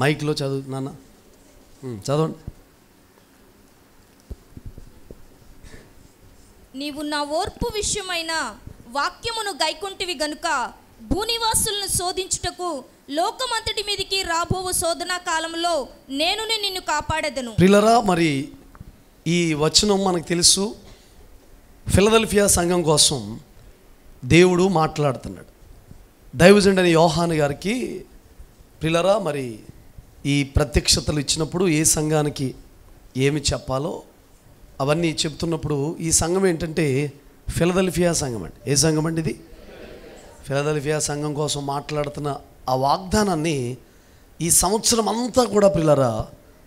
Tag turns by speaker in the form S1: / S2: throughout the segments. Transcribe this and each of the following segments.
S1: మైక్లో చదువు నాన్న, చదవండి.
S2: నీవు నా ఓర్పు విషయమైన వాక్యమును గైకొంటివి గనుక భూనివాసులను శోధించుటకు లోకమంతటి మీదికి రాబోవు శోధనా కాలంలో నేను నిన్ను కాపాడెదను.
S1: ప్రియులారా, మరి ఈ వచనం మనకు తెలుసు, ఫిలదెల్ఫియా సంఘం కోసం దేవుడు మాట్లాడుతున్నాడు. దైవజనుడైన యోహాను గారికి ప్రియులారా మరి ఈ ప్రత్యక్షతలు ఇచ్చినప్పుడు ఏ సంఘానికి ఏమి చెప్పాలో అవన్నీ చెప్తున్నప్పుడు ఈ సంఘం ఏంటంటే ఫిలదెల్ఫియా సంఘం అండి. ఏ సంఘం అండి ఇది? ఫిలదెల్ఫియా సంఘం కోసం మాట్లాడుతున్న ఆ వాగ్దానాన్ని ఈ సంవత్సరం అంతా కూడా ప్రియులారా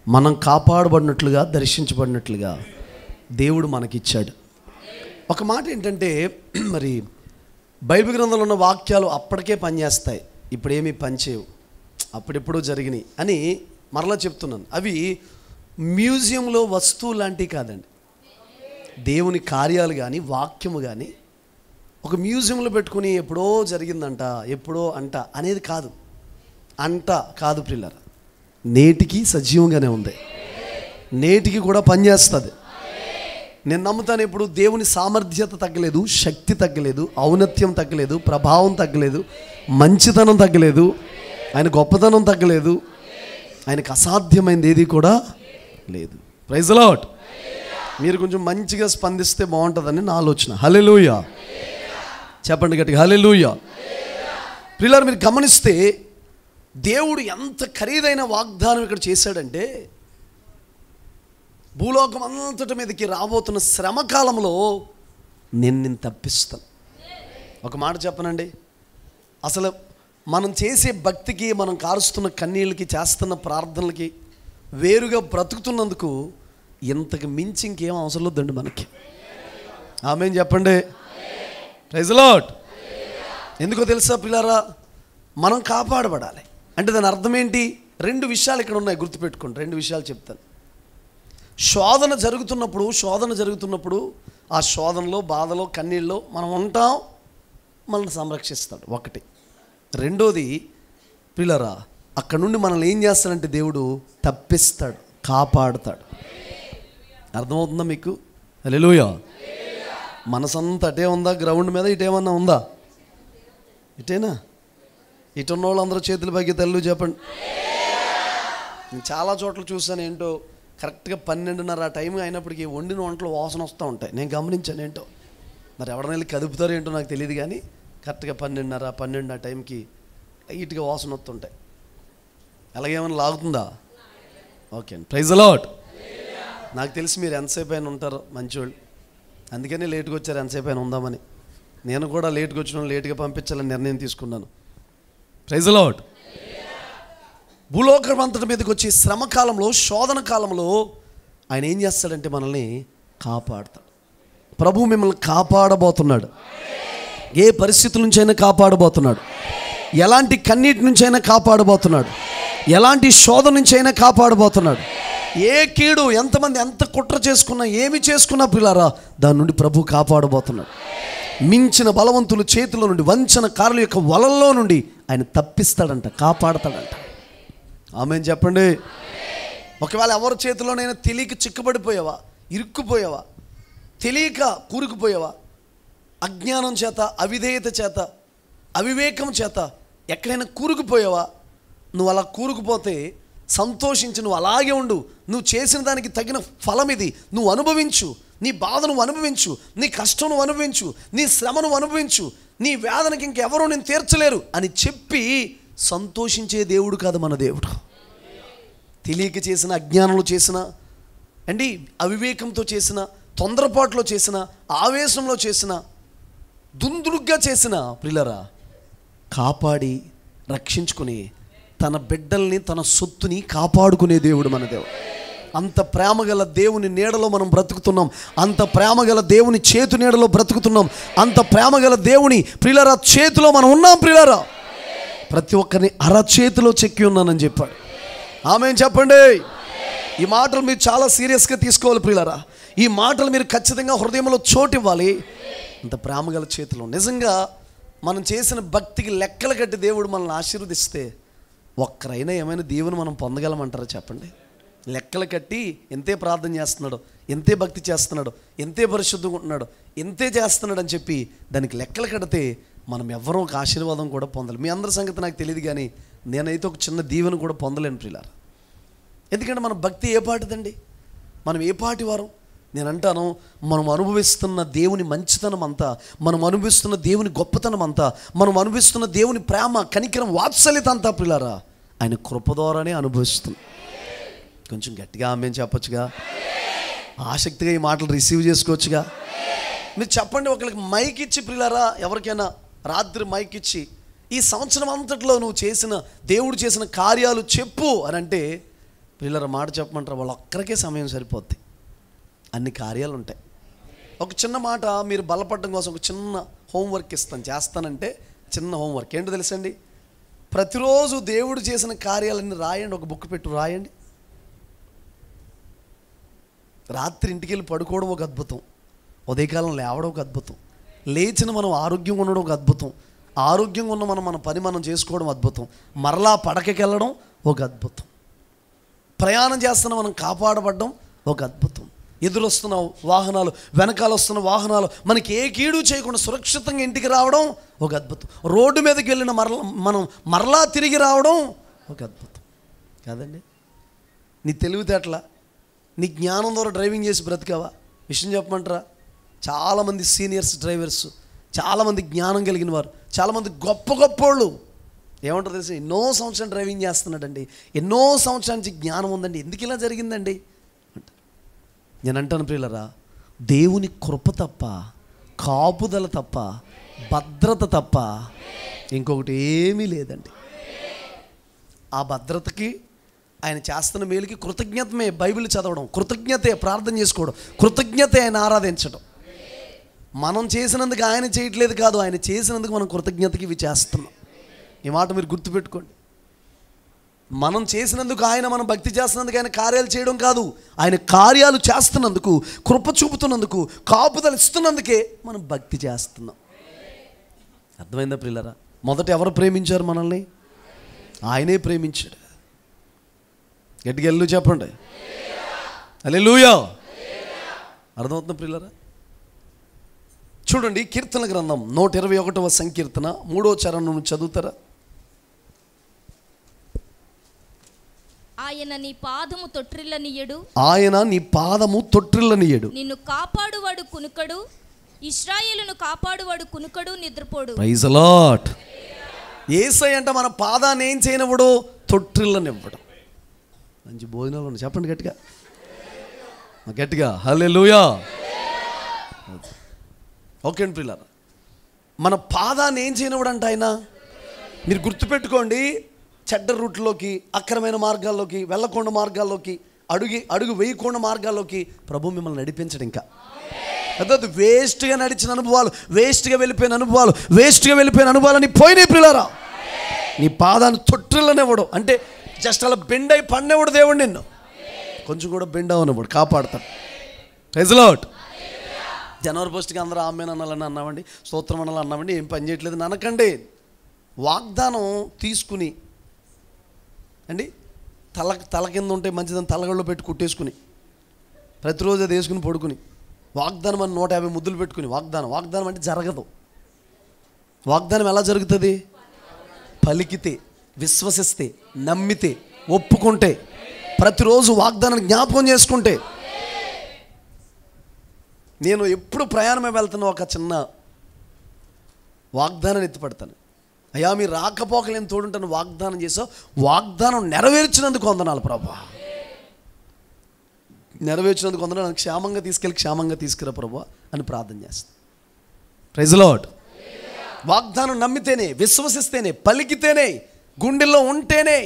S1: మనం కాపాడబడినట్లుగా, దర్శించబడినట్లుగా దేవుడు మనకిచ్చాడు. ఒక మాట ఏంటంటే, మరి బైబిల్ గ్రంథంలో ఉన్న వాక్యాలు అప్పటికే పనిచేస్తాయి, ఇప్పుడేమీ పనిచేయవు, అప్పుడెప్పుడూ జరిగినాయి అని మరలా చెప్తున్నాను. అవి మ్యూజియంలో వస్తువు లాంటివి కాదండి. దేవుని కార్యాలు కానీ వాక్యము కానీ ఒక మ్యూజియంలో పెట్టుకుని ఎప్పుడో జరిగిందంట, ఎప్పుడో అంట అనేది కాదు. అంట కాదు ప్రియులారా, నేటికి సజీవంగానే ఉంది, నేటికి కూడా పనిచేస్తుంది. నేను నమ్ముతాను, ఎప్పుడు దేవుని సామర్థ్యత తగ్గలేదు, శక్తి తగ్గలేదు, ఔన్నత్యం తగ్గలేదు, ప్రభావం తగ్గలేదు, మంచితనం తగ్గలేదు, ఆయన గొప్పతనం తగ్గలేదు, ఆయనకు అసాధ్యమైనది ఏది కూడా లేదు. Praise the Lord. మీరు కొంచెం మంచిగా స్పందిస్తే బాగుంటుందని నా ఆలోచన. హల్లెలూయా చెప్పండి గట్టిగా, హల్లెలూయా. ప్రియులారా, మీరు గమనిస్తే దేవుడు ఎంత ఖరీదైన వాగ్దానం ఇక్కడ చేశాడంటే, భూలోకం అంతటి మీదకి రాబోతున్న శ్రమ కాలంలో నేను తప్పిస్తాను. ఒక మాట చెప్పనండి, అసలు మనం చేసే భక్తికి, మనం కారుస్తున్న కన్నీళ్ళకి, చేస్తున్న ప్రార్థనలకి, వేరుగా బ్రతుకుతున్నందుకు ఇంతకు మించి ఇంకేం అవసరం లేదండి మనకి. ఆమేన్ చెప్పండి. Praise the Lord. ఎందుకో తెలుసా ప్రియులారా, మనం కాపాడబడాలి అంటే దాని అర్థం ఏంటి? రెండు విషయాలు ఇక్కడ ఉన్నాయి, గుర్తుపెట్టుకోండి. రెండు విషయాలు చెప్తాను. శోధన జరుగుతున్నప్పుడు ఆ శోధనలో, బాధలో, కన్నీళ్ళలో మనం ఉంటాం, మనల్ని సంరక్షిస్తాడు ఒకటి. రెండోది ప్రియులారా, అక్కడ నుండి మనల్ని ఏం చేస్తాడంటే దేవుడు తప్పిస్తాడు, కాపాడుతాడు. అర్థమవుతుందా మీకు? హల్లెలూయా. మనసంతా అటే ఉందా? గ్రౌండ్ మీద ఇటేమన్నా ఉందా? ఇటేనా? ఇటున్న వాళ్ళందరూ చేతులు పైకి తెల్లు చెప్పండి. నేను చాలా చోట్ల చూసాను, ఏంటో కరెక్ట్గా 12:30 ఆ టైం అయినప్పటికీ వండిన వంటలు వాసన వస్తూ ఉంటాయి. నేను గమనించాను, ఏంటో మరి ఎవరైనా వెళ్ళి కదుపుతారో ఏంటో నాకు తెలియదు, కానీ కరెక్ట్గా 12:30, 12 ఆ టైంకి లైట్గా వాసన వస్తుంటాయి. అలాగేమైనా లాగుతుందా? ఓకే అండి. Praise the Lord. నాకు తెలిసి మీరు ఎంతసేపు అయినా ఉంటారు మంచివాళ్ళు, అందుకని లేట్గా వచ్చారు, ఎంతసేపు అయినా ఉందామని. నేను కూడా లేట్గా వచ్చిన లేట్గా పంపించాలని నిర్ణయం తీసుకున్నాను. Praise the Lord. భూలోకం అంతటి మీదకి వచ్చి శ్రమ కాలంలో, శోధన కాలంలో ఆయన ఏం చేస్తాడంటే మనల్ని కాపాడుతాడు. ప్రభు మిమ్మల్ని కాపాడబోతున్నాడు. ఏ పరిస్థితుల నుంచైనా కాపాడబోతున్నాడు, ఎలాంటి కన్నీటి నుంచైనా కాపాడబోతున్నాడు, ఎలాంటి శోధన నుంచైనా కాపాడబోతున్నాడు. ఏ కీడు, ఎంతమంది ఎంత కుట్ర చేసుకున్నా, ఏమి చేసుకున్నా ప్రియులారా, దాని నుండి ప్రభు కాపాడబోతున్నాడు. మించిన బలవంతుల చేతిలో నుండి, వంచనకారుల యొక్క వలల్లో నుండి ఆయన తప్పిస్తాడంట, కాపాడతాడంట. ఆమేన్ చెప్పండి. ఒకవేళ ఎవరి చేతిలోనైనా తెలియక చిక్కుబడిపోయావా, ఇరుక్కుపోయావా, తెలియక కూరుకుపోయావా, అజ్ఞానం చేత, అవిధేయత చేత, అవివేకం చేత ఎక్కడైనా కూరుకుపోయావా, నువ్వు అలా కూరుకుపోతే సంతోషించి నువ్వు అలాగే ఉండు. నువ్వు చేసిన దానికి తగిన ఫలం ఇది, నువ్వు అనుభవించు. నీ బాధ నువ్వు అనుభవించు, నీ కష్టం నువ్వు అనుభవించు, నీ శ్రమ నువ్వు అనుభవించు, నీ వేదనకి ఇంకెవరూ నేను తీర్చలేరు అని చెప్పి సంతోషించే దేవుడు కాదు మన దేవుడు. తెలియక చేసిన, అజ్ఞానంలో చేసిన అండి, అవివేకంతో చేసిన, తొందరపాటులో చేసిన, ఆవేశంలో చేసిన, దుందుడుగ్గా చేసిన ప్రియులారా, కాపాడి రక్షించుకుని తన బిడ్డల్ని, తన సొత్తుని కాపాడుకునే దేవుడు మన దేవుడు. అంత ప్రేమగల దేవుని నీడలో మనం బ్రతుకుతున్నాం, అంత ప్రేమగల దేవుని చేతు నీడలో బ్రతుకుతున్నాం, అంత ప్రేమగల దేవుని ప్రియులారా చేతిలో మనం ఉన్నాం. ప్రియులారా, ప్రతి ఒక్కరిని అరచేతిలో చెక్కి ఉన్నానని చెప్పాడు. ఆమేన్ చెప్పండి. ఈ మాటలు మీరు చాలా సీరియస్గా తీసుకోవాలి ప్రియులారా. ఈ మాటలు మీరు ఖచ్చితంగా హృదయంలో చోటు ఇవ్వాలి. అంత ప్రేమగల చేతిలో నిజంగా మనం చేసిన భక్తికి లెక్కలు కట్టి దేవుడు మనల్ని ఆశీర్వదిస్తే ఒక్కరైనా ఏమైనా దీవెన మనం పొందగలమంటారా చెప్పండి? లెక్కలు కట్టి ఎంతే ప్రార్థన చేస్తున్నాడు, ఎంతే భక్తి చేస్తున్నాడు, ఎంతే పరిశుద్ధంగా ఉంటున్నాడు, ఎంతే చేస్తున్నాడు అని చెప్పి దానికి లెక్కలు కడితే మనం ఎవ్వరూ ఒక ఆశీర్వాదం కూడా పొందలేం. మీ అందరి సంగతి నాకు తెలియదు, కానీ నేనైతే ఒక చిన్న దీవెన కూడా పొందలేను ప్రియులారా. ఎందుకంటే మన భక్తి ఏ పాటిదండి? మనం ఏ పాటి వారం? నేను అంటాను, మనం అనుభవిస్తున్న దేవుని మంచితనం అంతా, మనం అనుభవిస్తున్న దేవుని గొప్పతనం అంతా, మనం అనుభవిస్తున్న దేవుని ప్రేమ, కనికరం, వాత్సల్యత అంతా ప్రియులారా ఆయన కృప ద్వారానే అనుభవిస్తుంది. కొంచెం గట్టిగా ఆమె చెప్పొచ్చుగా, ఆసక్తిగా ఈ మాటలు రిసీవ్ చేసుకోవచ్చుగా. మీరు చెప్పండి, ఒకరికి మైక్ ఇచ్చి ప్రియులారా, ఎవరికైనా రాత్రి మైక్ ఇచ్చి ఈ సంవత్సరం అంతట్లో నువ్వు చేసిన దేవుడు చేసిన కార్యాలు చెప్పు అని అంటే ప్రియులారా మాట చెప్పమంటారు, వాళ్ళు ఒక్కరికే సమయం సరిపోద్ది. అన్ని కార్యాలు ఉంటాయి. ఒక చిన్న మాట మీరు బలపడడం కోసం ఒక చిన్న హోంవర్క్ ఇస్తాను, చేస్తానంటే చిన్న హోంవర్క్ ఏంటో తెలుసండి? ప్రతిరోజు దేవుడు చేసిన కార్యాలన్నీ రాయండి, ఒక బుక్ పెట్టు రాయండి. రాత్రి ఇంటికి వెళ్ళి పడుకోవడం ఒక అద్భుతం, ఉదయకాలం లేవడం ఒక అద్భుతం, లేచిన మనం ఆరోగ్యంగా ఉండడం ఒక అద్భుతం, ఆరోగ్యంగా ఉన్న మన పని మనం చేసుకోవడం అద్భుతం, మరలా పడకకి వెళ్ళడం ఒక అద్భుతం, ప్రయాణం చేస్తున్న మనం కాపాడబడడం ఒక అద్భుతం, ఎదురొస్తున్న వాహనాలు, వెనకాల వస్తున్న వాహనాలు మనకి ఏ కీడు చేయకుండా సురక్షితంగా ఇంటికి రావడం ఒక అద్భుతం, రోడ్డు మీదకి వెళ్ళిన మనం మరలా తిరిగి రావడం ఒక అద్భుతం కాదండి? నీ తెలివితేటల, నీ జ్ఞానం ద్వారా డ్రైవింగ్ చేసి బ్రతికావా? విషయం చెప్పమంటారా? చాలామంది సీనియర్స్ డ్రైవర్స్, చాలామంది జ్ఞానం కలిగిన వారు, చాలామంది గొప్ప గొప్పోళ్ళు ఏమంటారు తెలిసి, ఎన్నో సంవత్సరం డ్రైవింగ్ చేస్తున్నాడండి, ఎన్నో సంవత్సరాల నుంచి జ్ఞానం ఉందండి, ఎందుకు ఇలా జరిగిందండి అంటారు. నేను అంటాను ప్రియులరా, దేవుని కృప తప్ప, కాపుదల తప్ప, భద్రత తప్ప ఇంకొకటి ఏమీ లేదండి. ఆ భద్రతకి, ఆయన చేస్తున్న మేలుకి కృతజ్ఞతమే బైబిల్ చదవడం, కృతజ్ఞతే ప్రార్థన చేసుకోవడం, కృతజ్ఞతే ఆయన ఆరాధించడం. మనం చేసినందుకు ఆయన చేయట్లేదు కాదు, ఆయన చేసినందుకు మనం కృతజ్ఞతకి ఇవి చేస్తున్నాం. ఈ మాట మీరు గుర్తుపెట్టుకోండి. మనం చేసినందుకు ఆయన, మనం భక్తి చేస్తున్నందుకు ఆయన కార్యాలు చేయడం కాదు, ఆయన కార్యాలు చేస్తున్నందుకు, కృప చూపుతున్నందుకు, కాపుదల ఇస్తున్నందుకే మనం భక్తి చేస్తున్నాం. అర్థమైందా ప్రియులారా? మొదట ఎవరు ప్రేమించారు మనల్ని? ఆయనే ప్రేమించాడు. గట్టిగా ఎల్లు చెప్పండి, హల్లెలూయా. అర్థమవుతుందా ప్రియులారా? చూడండి, కీర్తన గ్రంథం 121వ సంకీర్తన 3వ చరణం నుంచి చదువుతారా?
S2: ఆయన నీ పాదము తొట్రిల్లనియడు,
S1: ఆయన నీ పాదము తొట్రిల్లనియడు,
S2: నిన్ను కాపాడువాడు కునుకడు, ఇశ్రాయేలును కాపాడువాడు కునుకడు, నిద్రపోడు.
S1: Praise the lord. యేసయ్య అంటే మన పాదాన్ని ఏం చేయనివ్వడు? తొట్రిల్లనివ్వడు. మంచి భోజనాలు ఉన్నాయి, చెప్పండి గట్టిగా గట్టిగా హల్లెలూయా. ఓకే అండి ప్రియులారా, మన పాదాన్ని ఏం చేయనివ్వడు అంట ఆయన. మీరు గుర్తుపెట్టుకోండి, చెడ్డ రూట్లోకి, అక్రమైన మార్గాల్లోకి, వెళ్ళకుండా మార్గాల్లోకి, అడుగు వేయకుండా మార్గాల్లోకి ప్రభు మిమ్మల్ని నడిపించడు. ఇంకా అదే వేస్ట్గా నడిచిన అనుభవాలు, వేస్ట్గా వెళ్ళిపోయిన అనుభవాలని పోయినాయి ప్రియులారా. నీ పాదాన్ని తొట్టిల్లనివ్వడు అంటే జస్ట్ అలా బెండ్ అయి పడినవాడు దేవుడు, నిన్ను కొంచెం కూడా బెండ్ అవనివ్వడు, కాపాడుతాడు. Praise the lord. జనవరి ఫస్ట్కి అందరూ ఆమెన్ అనాలని అన్నామండి, స్తోత్రం అనాలని అన్నామండి, ఏం పని చేయట్లేదు అనకండి. వాగ్దానం తీసుకుని అండి, తల కింద ఉంటే మంచిదని తలగళ్ళు పెట్టి కుట్టేసుకుని ప్రతిరోజు అది వేసుకుని పడుకుని, వాగ్దానం అని 150 ముద్దులు పెట్టుకుని, వాగ్దానం అంటే జరగదు. వాగ్దానం ఎలా జరుగుతుంది? పలికితే, విశ్వసిస్తే, నమ్మితే, ఒప్పుకుంటే, ప్రతిరోజు వాగ్దానాన్ని జ్ఞాపకం చేసుకుంటే. నేను ఎప్పుడు ప్రయాణమే వెళ్తున్నా ఒక చిన్న వాగ్దానాన్ని ఎత్తిపడతాను. అయ్యా మీరు రాకపోకలేని తోడుంటాను వాగ్దానం చేసావు, వాగ్దానం నెరవేర్చినందుకు వందనాలు ప్రభా, నెరవేర్చినందుకు వందనాలు, క్షేమంగా తీసుకురా ప్రభా అని ప్రార్థన చేస్తాను. Praise the Lord. వాగ్దానం నమ్మితేనే, విశ్వసిస్తేనే, పలికితేనే, గుండెల్లో ఉంటేనే,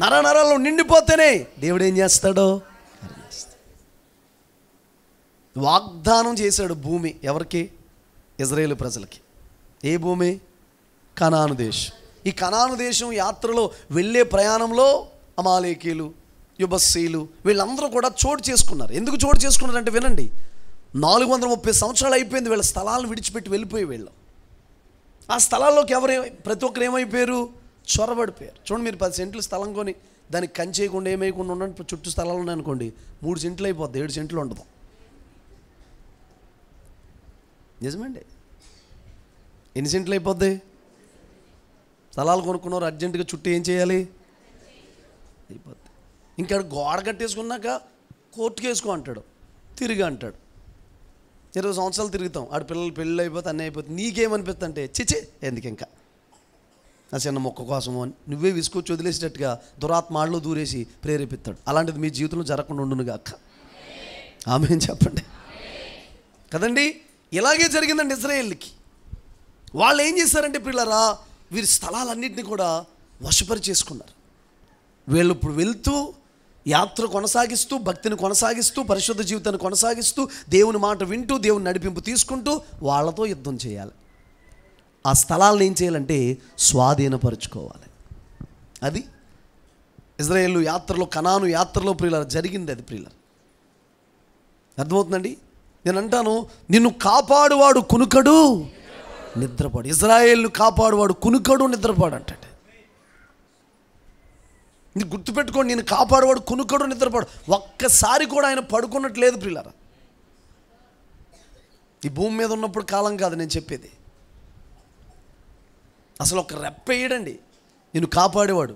S1: నరాల్లో నిండిపోతేనే దేవుడు ఏం చేస్తాడో. వాగ్దానం చేశాడు భూమి ఎవరికి? ఇజ్రాయేలు ప్రజలకి. ఏ భూమి? కనాను దేశం. ఈ కనాను దేశం యాత్రలో వెళ్ళే ప్రయాణంలో అమాలేకీలు, యుబస్సీలు వీళ్ళందరూ కూడా చోటు చేసుకున్నారు. ఎందుకు చోటు చేసుకున్నారంటే వినండి, 430 సంవత్సరాలు అయిపోయింది వీళ్ళ స్థలాలను విడిచిపెట్టి వెళ్ళిపోయి వీళ్ళు. ఆ స్థలాల్లోకి ప్రతి ఒక్కరు ఏమైపోయారు? చొరబడిపోయారు. చూడండి, మీరు 10 సెంట్లు స్థలం కొని దానికి కంచేయకుండా ఏమేయకుండా ఉండండి, చుట్టూ స్థలాలు ఉన్నాయనుకోండి, 3 సెంట్లు అయిపోద్ది, 7 సెంట్లు ఉండదు. నిజమండి. ఎన్ని సెంట్లు అయిపోద్ది? స్థలాలు కొనుక్కున్నారు, అర్జెంటుగా చుట్టూ ఏం చేయాలి? అయిపోద్ది. ఇంకా గోడ కట్టేసుకున్నాక కోర్టుకు వేసుకో అంటాడు, తిరిగి అంటాడు. 20 సంవత్సరాలు తిరుగుతాం, ఆడ పిల్లలు పెళ్ళి అయిపోతే అన్నీ అయిపోతుంది. నీకేమనిపిస్తుంది అంటే, చిచి ఎందుకు ఇంకా ఆ చిన్న మొక్క కోసము అని నువ్వే విసుకొచ్చి వదిలేసేటట్టుగా దురాత్మాల్లో దూరేసి ప్రేరేపిస్తాడు. అలాంటిది మీ జీవితంలో జరగకుండా ఉండునుగా అక్క. ఆమేన్ చెప్పండి కదండి. ఇలాగే జరిగిందండి ఇశ్రాయేలుకి. వాళ్ళు ఏం చేశారంటే పిల్లరా, వీరి స్థలాలన్నింటినీ కూడా వశపరిచేసుకున్నారు. వీళ్ళు ఇప్పుడు వెళ్తూ యాత్ర కొనసాగిస్తూ, భక్తిని కొనసాగిస్తూ, పరిశుద్ధ జీవితాన్ని కొనసాగిస్తూ, దేవుని మాట వింటూ, దేవుని నడిపింపు తీసుకుంటూ వాళ్ళతో యుద్ధం చేయాలి. ఆ స్థలాలను ఏం చేయాలంటే స్వాధీనపరుచుకోవాలి. అది ఇశ్రాయేలు యాత్రలో, కనాను యాత్రలో ప్రియులారా జరిగింది. అది ప్రియులారా అర్థమవుతుందండి. నేను అంటాను, నిన్ను కాపాడువాడు కునుకడు నిద్రపాడు. ఇశ్రాయేలును కాపాడువాడు కునుకడు నిద్రపాడు అంటాడు. నీకు గుర్తుపెట్టుకోండి, నేను కాపాడువాడు కునుకడు నిద్రపాడు. ఒక్కసారి కూడా ఆయన పడుకున్నట్లేదు ప్రియులారా. ఈ భూమి మీద ఉన్నప్పుడు కాలం కాదు నేను చెప్పేది. అసలు ఒక రెప్ప వేయడండి. నేను కాపాడేవాడు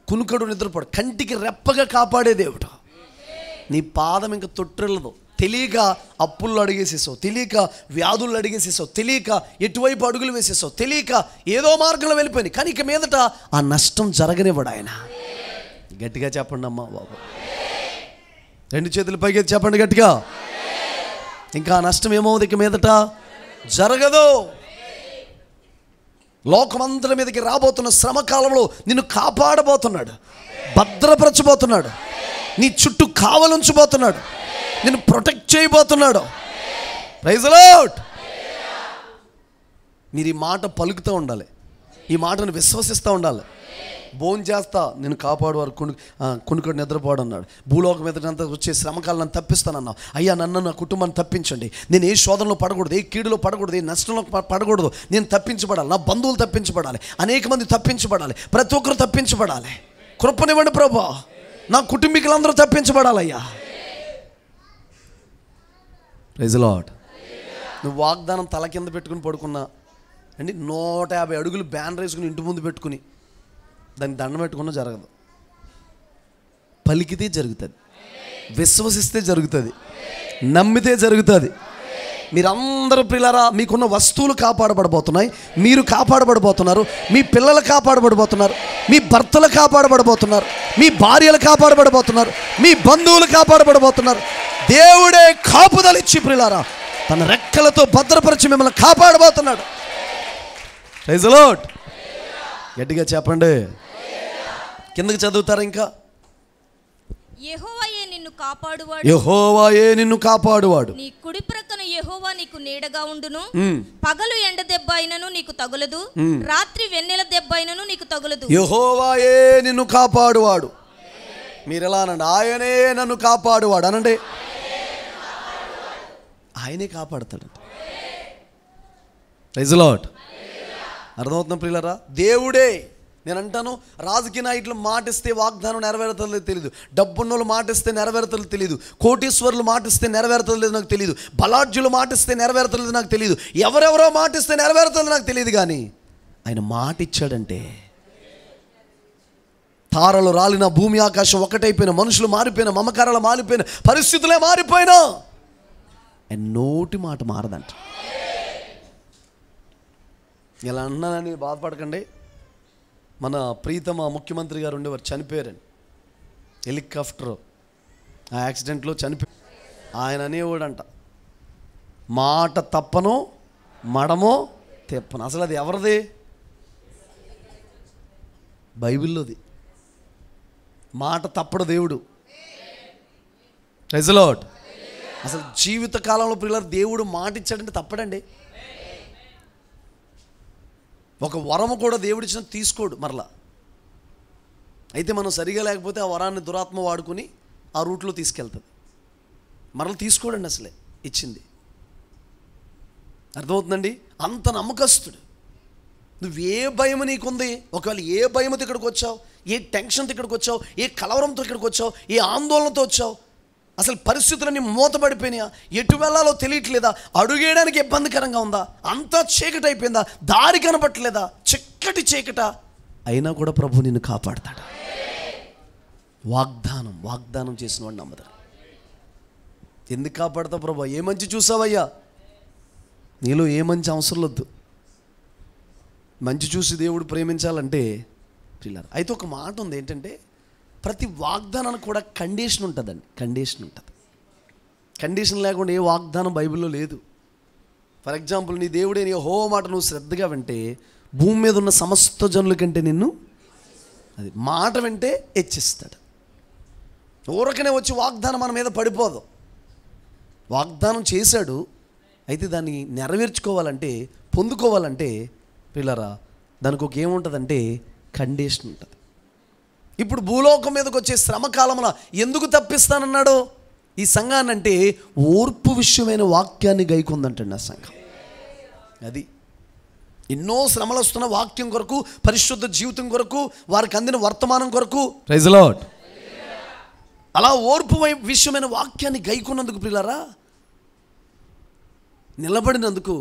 S1: కునుకడు నిద్రపాడు. కంటికి రెప్పగా కాపాడే దేవుడు. నీ పాదం ఇంకా తొట్టిల్లదు. తెలియక అప్పుల్లో అడిగేసేసావు, తెలియక వ్యాధుల్లో అడిగేసేసావు, తెలియక ఎటువైపు అడుగులు వేసేసావు, తెలియక ఏదో మార్గంలో వెళ్ళిపోయింది. కానీ ఇక మీదట ఆ నష్టం జరగనివ్వడు ఆయన. గట్టిగా చెప్పండి అమ్మా బాబు, 2 చేతులు పైకి చెప్పండి గట్టిగా. ఇంకా ఆ నష్టం ఏమవుతుంది, ఇక మీదట జరగదు. లోకమంతటి మీదకి రాబోతున్న శ్రమకాలంలో నిన్ను కాపాడబోతున్నాడు, భద్రపరచబోతున్నాడు, నీ చుట్టూ కావలుంచబోతున్నాడు, నిన్ను ప్రొటెక్ట్ చేయబోతున్నాడు. Praise the Lord. మీరు ఈ మాట పలుకుతూ ఉండాలి, ఈ మాటను విశ్వసిస్తూ ఉండాలి. భోజనం చేస్తా నేను కాపాడువారు కునుకడు నిద్రపోవడం అన్నాడు. భూలోకం మీదంతా వచ్చే శ్రమకాలను నన్ను తప్పిస్తానన్నావు. అయ్యా నన్ను, నా కుటుంబాన్ని తప్పించండి. నేను ఏ శోధనలో పడకూడదు, ఏ కీడులో పడకూడదు, ఏ నష్టంలో పడకూడదు. నేను తప్పించబడాలి, నా బంధువులు తప్పించబడాలి, అనేక మంది తప్పించబడాలి, ప్రతి ఒక్కరు తప్పించబడాలి. కృపనివ్వండి ప్రభువా, నా కుటుంబీకులందరూ తప్పించబడాలయ్యా. Praise the Lord. నువ్వు వాగ్దానం తల కింద పెట్టుకుని పడుకున్నా అండి, 150 అడుగులు బ్యానర్ వేసుకుని ఇంటి ముందు పెట్టుకుని దానికి దండం పెట్టుకున్నా జరగదు. పలికితే జరుగుతుంది, విశ్వసిస్తే జరుగుతుంది, నమ్మితే జరుగుతుంది. మీరందరూ పిల్లరా, మీకున్న వస్తువులు కాపాడబడబోతున్నాయి, మీరు కాపాడబడబోతున్నారు, మీ పిల్లలు కాపాడబడబోతున్నారు, మీ భర్తలు కాపాడబడబోతున్నారు, మీ భార్యలు కాపాడబడబోతున్నారు, మీ బంధువులు కాపాడబడబోతున్నారు. దేవుడే కాపుదలిచ్చి ప్రియులారా తన రెక్కలతో భద్రపరిచి మిమ్మల్ని కాపాడబోతున్నాడు. Praise the lord. గట్టిగా చెప్పండి. కిందకి చదువుతారా ఇంకా?
S2: యెహోవాయే నిన్ను కాపాడువాడు,
S1: యెహోవాయే నిన్ను కాపాడువాడు.
S2: నీ కుడి ప్రక్కన యెహోవా నీకు నీడగా ఉండును. పగలు ఎండ దెబ్బ అయినను నీకు తగులదు, రాత్రి వెన్నెల దెబ్బ అయినను నీకు తగులదు.
S1: యెహోవాయే నిన్ను కాపాడువాడు. మీరు ఎలా అనండి, ఆయనే నన్ను కాపాడువాడు అనండి. ఆయనే కాపాడుతాడు. Praise the lord. అర్థమవుతున్నా ప్రియులారా? దేవుడే. నేను అంటాను, రాజకీయ నాయకులు మాటిస్తే వాగ్దానం నెరవేరుతుందో తెలియదు, డబ్బున్నోళ్ళు మాటిస్తే నెరవేరుతుందో తెలియదు, కోటీశ్వరులు మాటిస్తే నెరవేరుతుందో లేదో నాకు తెలియదు, బలాఢ్యులు మాటిస్తే నెరవేరుతుందో నాకు తెలియదు, ఎవరెవరో మాటిస్తే నెరవేరుతుందో నాకు తెలియదు. కానీ ఆయన మాట ఇచ్చాడంటే, తారలు రాలిన, భూమి ఆకాశం ఒకటైపోయిన, మనుషులు మారిపోయిన, మమకారాలు మారిపోయిన, పరిస్థితులే మారిపోయినా ఆయన నోటి మాట మారదంట. ఇలా అన్నానని బాధపడకండి. మన ప్రీతమ ముఖ్యమంత్రి గారు ఉండేవారు, చనిపోయారండి. హెలికాప్టర్ ఆ యాక్సిడెంట్లో చనిపోయి. ఆయన అనేవాడంట, మాట తప్పను మడమో తెప్పను. అసలు అది ఎవరిది? బైబిల్లోది. మాట తప్పడు దేవుడు. Praise the Lord. అసలు జీవిత కాలంలో పిల్లలు దేవుడు మాట ఇచ్చాడంటే తప్పడండి. ఒక వరము కూడా దేవుడిచ్చిన తీసుకోడు మరలా. అయితే మనం సరిగా లేకపోతే ఆ వరాన్ని దురాత్మ వాడుకుని ఆ రూట్లో తీసుకెళ్తుంది. మరలా తీసుకోడండి అసలే ఇచ్చింది. అర్థమవుతుందండి? అంత నమ్మకస్తుడు. నువ్వు ఏ భయం నీకుంది, ఒకవేళ ఏ భయంతో ఇక్కడికి వచ్చావు, ఏ టెన్షన్తో ఇక్కడికి వచ్చావు, ఏ కలవరంతో ఇక్కడికి వచ్చావు, ఏ ఆందోళనతో వచ్చావు, అసలు పరిస్థితులన్నీ మూతపడిపోయినాయా, ఎటు వెళ్ళాలో తెలియట్లేదా, అడుగేయడానికి ఇబ్బందికరంగా ఉందా, అంతా చీకటి అయిపోయిందా, దారి కనపట్టలేదా, చిక్కటి చీకట, అయినా కూడా ప్రభు నిన్ను కాపాడతాడు. వాగ్దానం చేసిన వాడు నమ్మదు. ఎందుకు కాపాడతావు ప్రభు? ఏ మంచి చూసావయ్యా? నీలో ఏ మంచి అవసరం వద్దు. మంచి చూసి దేవుడు ప్రేమించాలంటే పిల్లలు. అయితే ఒక మాట ఉంది ఏంటంటే, ప్రతి వాగ్దానానికి కూడా కండిషన్ ఉంటుందండి. కండిషన్ ఉంటుంది. కండిషన్ లేకుండా ఏ వాగ్దానం బైబిల్లో లేదు. ఫర్ ఎగ్జాంపుల్, నీ దేవుడే నీ యెహోవా మాట నువ్వు శ్రద్ధగా వింటే భూమి మీద ఉన్న సమస్త జనుల కంటే నిన్ను అది మాట వింటే హెచ్చిస్తాడు. ఊరకనే వచ్చి వాగ్దానం మన మీద పడిపోదు. వాగ్దానం చేశాడు, అయితే దాన్ని నెరవేర్చుకోవాలంటే, పొందుకోవాలంటే పిల్లరా, దానికి ఒక ఏముంటుందంటే కండిషన్ ఉంటుంది. ఇప్పుడు భూలోకం మీదకి వచ్చే శ్రమకాలంలో ఎందుకు తప్పిస్తానన్నాడు ఈ సంఘాన్ని అంటే, ఓర్పు విషయమైన వాక్యాన్ని గైకుందంటండి ఆ సంఘం. అది ఎన్నో శ్రమలు వస్తున్న వాక్యం కొరకు, పరిశుద్ధ జీవితం కొరకు, వారికి అందిన వర్తమానం కొరకు, ప్రైజ్ ది లార్డ్, అలా ఓర్పు విషయమైన వాక్యాన్ని గైకున్నందుకు పిల్లరా, నిలబడినందుకు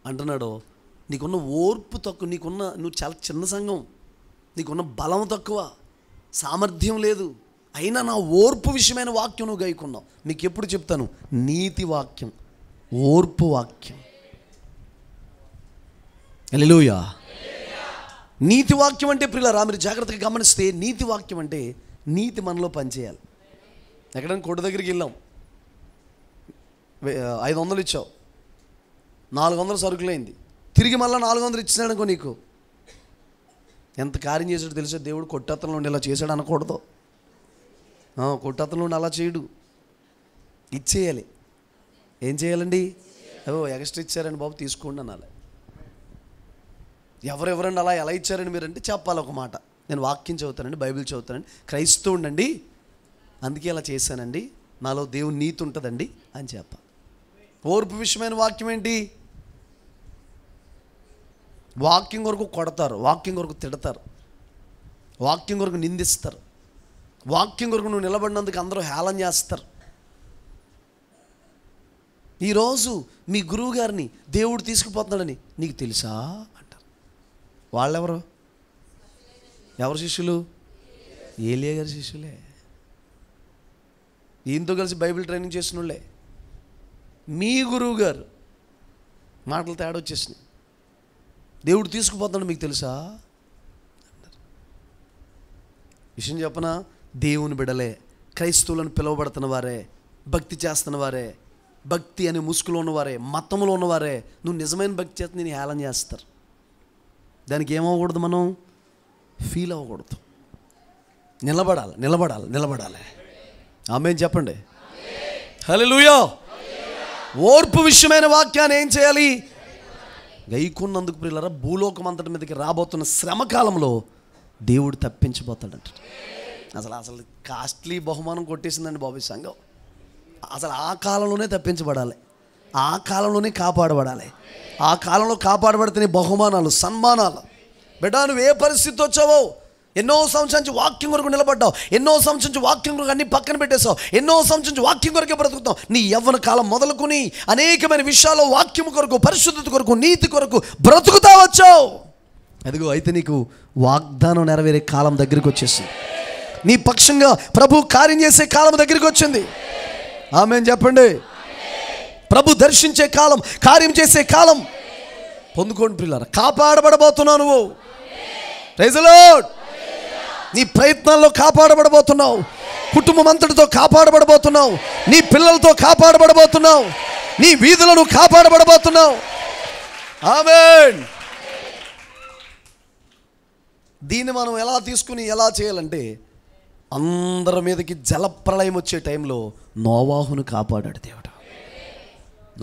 S1: అంటున్నాడు, నీకున్న ఓర్పు తక్కువ, నువ్వు చాలా చిన్న సంఘం, నీకున్న బలం తక్కువ, సామర్థ్యం లేదు, అయినా నా ఓర్పు విషయమైన వాక్యం నువ్వు గైకున్నావు. మీకు ఎప్పుడు చెప్తాను, నీతి వాక్యం, ఓర్పు వాక్యం. హల్లెలూయా. నీతి వాక్యం అంటే ప్రియులారా, మీరు జాగ్రత్తగా గమనిస్తే, నీతి వాక్యం అంటే నీతి మనలో పనిచేయాలి. ఎక్కడైనా కొట్టు దగ్గరికి వెళ్ళాం, 500 ఇచ్చావు, 400 సరుకులైంది, తిరిగి మళ్ళీ 400 ఇచ్చినాడు అనుకో, నీకు ఎంత కార్యం చేశాడు తెలుసా దేవుడు? కొట్టతనంలో ఉండి ఇలా చేశాడు అనకూడదు. కొట్టతనంలో ఉండి అలా చేయడు, ఇచ్చేయాలి. ఏం చేయాలండి? ఎక్స్ట్రా ఇచ్చారండి బాబు, తీసుకోండి అనాలి. ఎవరెవరండి అలా ఎలా ఇచ్చారండి మీరంటే చెప్పాలి ఒక మాట, నేను వాక్యం చదువుతానండి, బైబిల్ చదువుతానండి, క్రైస్తవుండండి, అందుకే అలా చేశానండి, నాలో దేవుని నీతి ఉంటుందండి అని చెప్పాలి. ఓర్పు విషయమైన వాక్యం ఏంటి? వాక్యం కొరకు కొడతారు, వాక్యం కొరకు తిడతారు, వాక్యం కొరకు నిందిస్తారు, వాక్యం కొరకు నువ్వు నిలబడినందుకు అందరూ హేళన చేస్తారు. ఈరోజు మీ గురువు గారిని దేవుడు తీసుకుపోతున్నాడని నీకు తెలుసా అంటారు. వాళ్ళెవరు? ఎవరు శిష్యులు? ఏలియా గారి శిష్యులే. ఈయనతో కలిసి బైబిల్ ట్రైనింగ్ చేసిన వాళ్ళే. మీ గురువు గారు మాటలు తేడా వచ్చేసినాయి, దేవుడు తీసుకుపోతున్నాడు మీకు తెలుసా అంటారు. విషయం చెప్పనా, దేవుని బిడలే, క్రైస్తవులను పిలువబడుతున్న వారే, భక్తి చేస్తున్న వారే, భక్తి అనే ముసుగులో ఉన్నవారే, మతంలో ఉన్నవారే, నువ్వు నిజమైన భక్తి చేస్తే నేను హేళన చేస్తారు. దానికి ఏమవ్వకూడదు, మనం ఫీల్ అవ్వకూడదు, నిలబడాలి. ఆమేన్ చెప్పండి. హల్లెలూయా. ఓర్పు విషయమైన వాక్యాన్ని ఏం చేయాలి? గైకున్నందుకు ప్రియులారా, భూలోకం అంతటి మీదకి రాబోతున్న శ్రమకాలంలో దేవుడు తప్పించబోతాడంట. అసలు కాస్ట్లీ బహుమానం కొట్టేసిందండి బాబు ఈ సంఘం. అసలు ఆ కాలంలోనే తప్పించబడాలి, ఆ కాలంలోనే కాపాడబడాలి. ఆ కాలంలో కాపాడబడితేనే బహుమానాలు, సన్మానాలు. బిడ్డ, నువ్వు ఏ పరిస్థితి వచ్చావో, ఎన్నో సంవత్సరాల నుంచి వాక్యం కొరకు నిలబడ్డావు, ఎన్నో సంవత్సరం నుంచి వాక్యం కొరకు అన్ని పక్కన పెట్టేశావు, ఎన్నో సంవత్సరం నుంచి వాక్యం కొరకే బ్రతుకుతావు. నీ యవ్వన కాలం మొదలుకొని అనేకమైన విషయాల్లో వాక్యం కొరకు, పరిశుద్ధత కొరకు, నీతి కొరకు బ్రతుకుతా వచ్చావు. అదిగో, అయితే నీకు వాగ్దానం నెరవేరే కాలం దగ్గరికి వచ్చేసింది. నీ పక్షంగా ప్రభు కార్యం చేసే కాలం దగ్గరికి వచ్చింది. ఆమేన్ చెప్పండి. ప్రభు దర్శించే కాలం, కార్యం చేసే కాలం పొందుకోండి ప్రియులారా. కాపాడబడబోతున్నావు నువ్వు. Praise the Lord. నీ ప్రయత్నాల్లో కాపాడబడబోతున్నావు, కుటుంబం అంతటితో కాపాడబడబోతున్నావు, నీ పిల్లలతో కాపాడబడబోతున్నావు, నీ వీధులను కాపాడబడబోతున్నావు. ఆమేన్. దీన్ని మనం ఎలా తీసుకుని ఎలా చేయాలంటే, అందరి మీదకి జలప్రళయం వచ్చే టైంలో నోవాహును కాపాడాడు దేవుడు.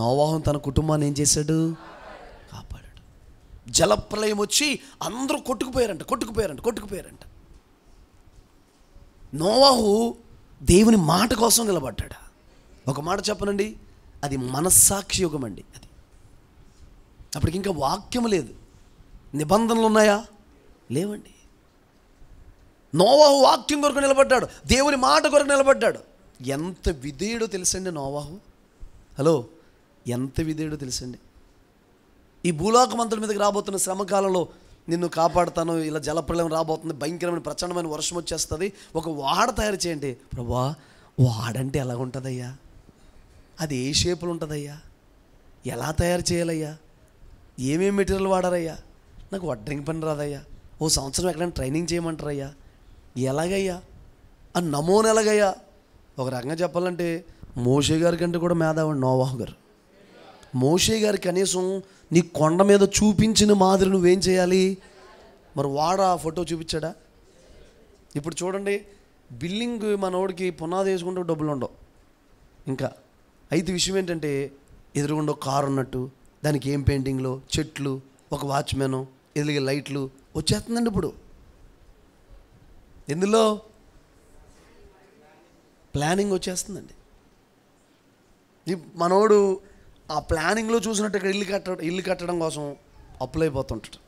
S1: నోవాహును తన కుటుంబాన్ని ఏం చేశాడు? కాపాడాడు. జలప్రళయం వచ్చి అందరూ కొట్టుకుపోయారంట. నోవాహు దేవుని మాట కోసం నిలబడ్డాడు. ఒక మాట చెప్పనండి, అది మనస్సాక్షి యుగం అండి. అది అప్పటికి ఇంకా వాక్యం లేదు, నిబంధనలు ఉన్నాయా? లేవండి. నోవాహు వాక్యం కొరకు నిలబడ్డాడు, దేవుని మాట కొరకు నిలబడ్డాడు. ఎంత విధేయుడో తెలుసండి నోవాహు. హలో, ఎంత విధేయుడో తెలుసండి. ఈ భూలోకమంతటి మీదకి రాబోతున్న శ్రమకాలంలో నిన్ను కాపాడుతాను, ఇలా జలప్రలయం రాబోతుంది, భయంకరమైన ప్రచండమైన వర్షం వచ్చేస్తుంది, ఒక వాడ తయారు చేయండి. ప్రభువా, వాడంటే ఎలా ఉంటుందయ్యా? అది ఏ షేపులు ఉంటుందయ్యా? ఎలా తయారు చేయాలయ్యా? ఏమేమి మెటీరియల్ వాడారయ్యా? నాకు వడ్రింగ్ పని రాదయ్యా. ఓ సంవత్సరం ఎక్కడైనా ట్రైనింగ్ చేయమంటారయ్యా? ఎలాగయ్యా? ఆ నమూనా ఎలాగయ్యా? ఒక రకంగా చెప్పాలంటే మోషే గారి కంటే కూడా మేధావి నోవాహు గారు. మోషే గారి కనీసం నీ కొండ మీద చూపించిన మాదిరి నువ్వేం చేయాలి? మరి వాడా ఫోటో చూపించాడా? ఇప్పుడు చూడండి, బిల్డింగ్ మనోడికి పునాది వేసుకుంటే డబ్బులు ఉండవు. ఇంకా అయితే విషయం ఏంటంటే, ఎదురుగుండా కారు ఉన్నట్టు, దానికి ఏం పెయింటింగ్లో చెట్లు, ఒక వాచ్మెను, ఎదిగే లైట్లు వచ్చేస్తుందండి ఇప్పుడు. ఎందులో ప్లానింగ్ వచ్చేస్తుందండి. ఈ మనోడు ఆ ప్లానింగ్లో చూసినట్టుగా ఇల్లు కట్టడం కోసం అప్పులు అయిపోతుంటాడు.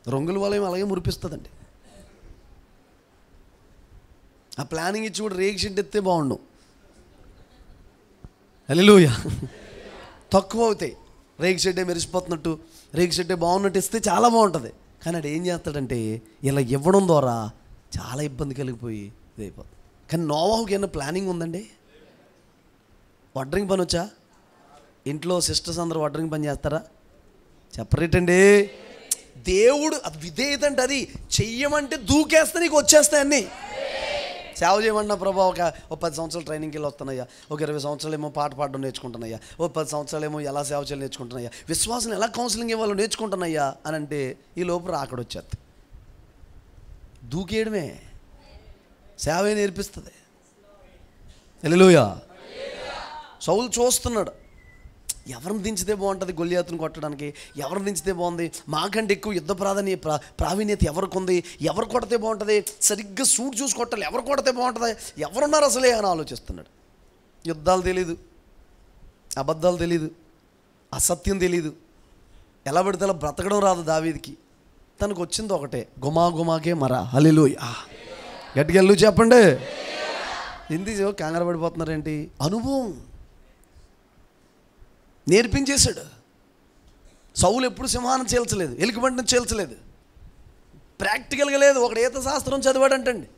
S1: రంగుల వలయం అలాగే మురిపిస్తుందండి. ఆ ప్లానింగ్ ఇచ్చి కూడా రేగి షెడ్ ఎత్తే బాగుండు. హల్లెలూయా. తక్కువ అవుతాయి. రేగి షెడ్డే మెరిసిపోతున్నట్టు, రేగి షెడ్డే బాగున్నట్టు ఇస్తే చాలా బాగుంటుంది. కానీ అది ఏం చేస్తాడంటే, ఇలా ఇవ్వడం ద్వారా చాలా ఇబ్బంది కలిగిపోయి ఇదైపోతుంది. కానీ నోవాహుకి ఏమైనా ప్లానింగ్ ఉందండి? వడ్రింగ్ పని వచ్చా? ఇంట్లో సిస్టర్స్ అందరూ వడ్రింగ్ పని చేస్తారా? చెప్పరేటండి. దేవుడు అది విధేయత అంటే, అది చెయ్యమంటే దూకేస్తే నీకు వచ్చేస్తాయి అన్నీ. సేవ చేయమన్నా, ప్రభా ఒక 10 సంవత్సరాలు ట్రైనింగ్కి వెళ్ళి వస్తున్నాయ్యా, ఒక 20 సంవత్సరాలు ఏమో పాట పాడడం నేర్చుకుంటున్నాయ్యా, ఓ 10 సంవత్సరాలు ఏమో ఎలా సేవ చేయాలి నేర్చుకుంటున్నాయ్యా, విశ్వాసం ఎలా కౌన్సిలింగ్ ఇవ్వాలో నేర్చుకుంటున్నాయ్యా అని అంటే, ఈ లోపు రాకడొచ్చేది. దూకేయడమే సేవే నేర్పిస్తుంది. హల్లెలూయా. సౌలు చూస్తున్నాడు, ఎవరిని దించితే బాగుంటుంది గొల్లియాతుని కొట్టడానికి, ఎవరిని దించితే బాగుంది, మాకంటే ఎక్కువ యుద్ధ ప్రావీణ్యత ఎవరికి ఉంది, ఎవరు కొడితే బాగుంటుంది, సరిగ్గా సూట్ చూసి కొట్టాలి, ఎవరు కొడితే బాగుంటుంది, ఎవరున్నారు అసలే అని ఆలోచిస్తున్నాడు. యుద్ధాలు తెలీదు, అబద్ధాలు తెలీదు, అసత్యం తెలీదు, ఎలా పడితే అలా బ్రతకడం రాదు దావీదుకి. తనకు వచ్చింది ఒకటే, గుమాకే మరా. హల్లెలూయా. గట్టిగా వెళ్ళు చెప్పండి. ఎందుకు కంగారు పడిపోతున్నారేంటి? అనుభవం నేర్పించేశాడు. సౌలు ఎప్పుడు సింహాన్ని చీల్చలేదు, ఎలుకబంటిని చీల్చలేదు, ప్రాక్టికల్గా లేదు. ఒకడు ఈత శాస్త్రం చదివాడంటండి.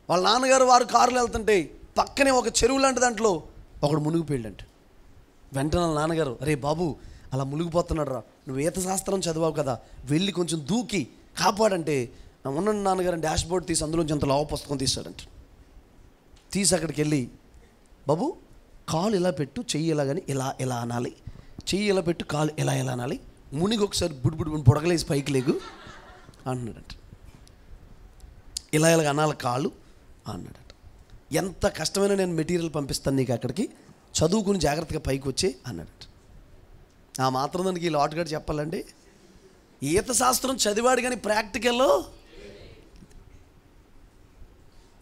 S1: వాళ్ళ నాన్నగారు వారు కారులో వెళ్తుంటే పక్కనే ఒక చెరువు లాంటి దాంట్లో ఒకడు మునిగిపోయాడంట. వెంటనే వాళ్ళ నాన్నగారు, అరే బాబు అలా మునిగిపోతున్నాడు రా, నువ్వు ఈత శాస్త్రం చదివావు కదా, వెళ్ళి కొంచెం దూకి కాపాడంటే, ఉన్న నాన్నగారు డాష్ బోర్డ్ తీసి అందులోంచి అంత లావు పుస్తకం తీశాడంట. తీసి అక్కడికి వెళ్ళి, బాబు కాలు ఇలా పెట్టు, చెయ్యి ఇలా కానీ ఇలా అనాలి, చెయ్యి ఇలా పెట్టు, కాలు ఇలా అనాలి, మునిగి ఒకసారి బుడ్బుడు బుడగలేసి పైకి లేగు అంటున్నాడంట. ఇలా అనాలి కాలు అన్నాడట. ఎంత కష్టమైనా నేను మెటీరియల్ పంపిస్తాను నీకు అక్కడికి, చదువుకుని జాగ్రత్తగా పైకి వచ్చే అన్నాడట. ఆ మాత్రం దానికి ఈ లాట్ గారు చెప్పాలండి. ఈత శాస్త్రం చదివాడు కానీ ప్రాక్టికల్లో.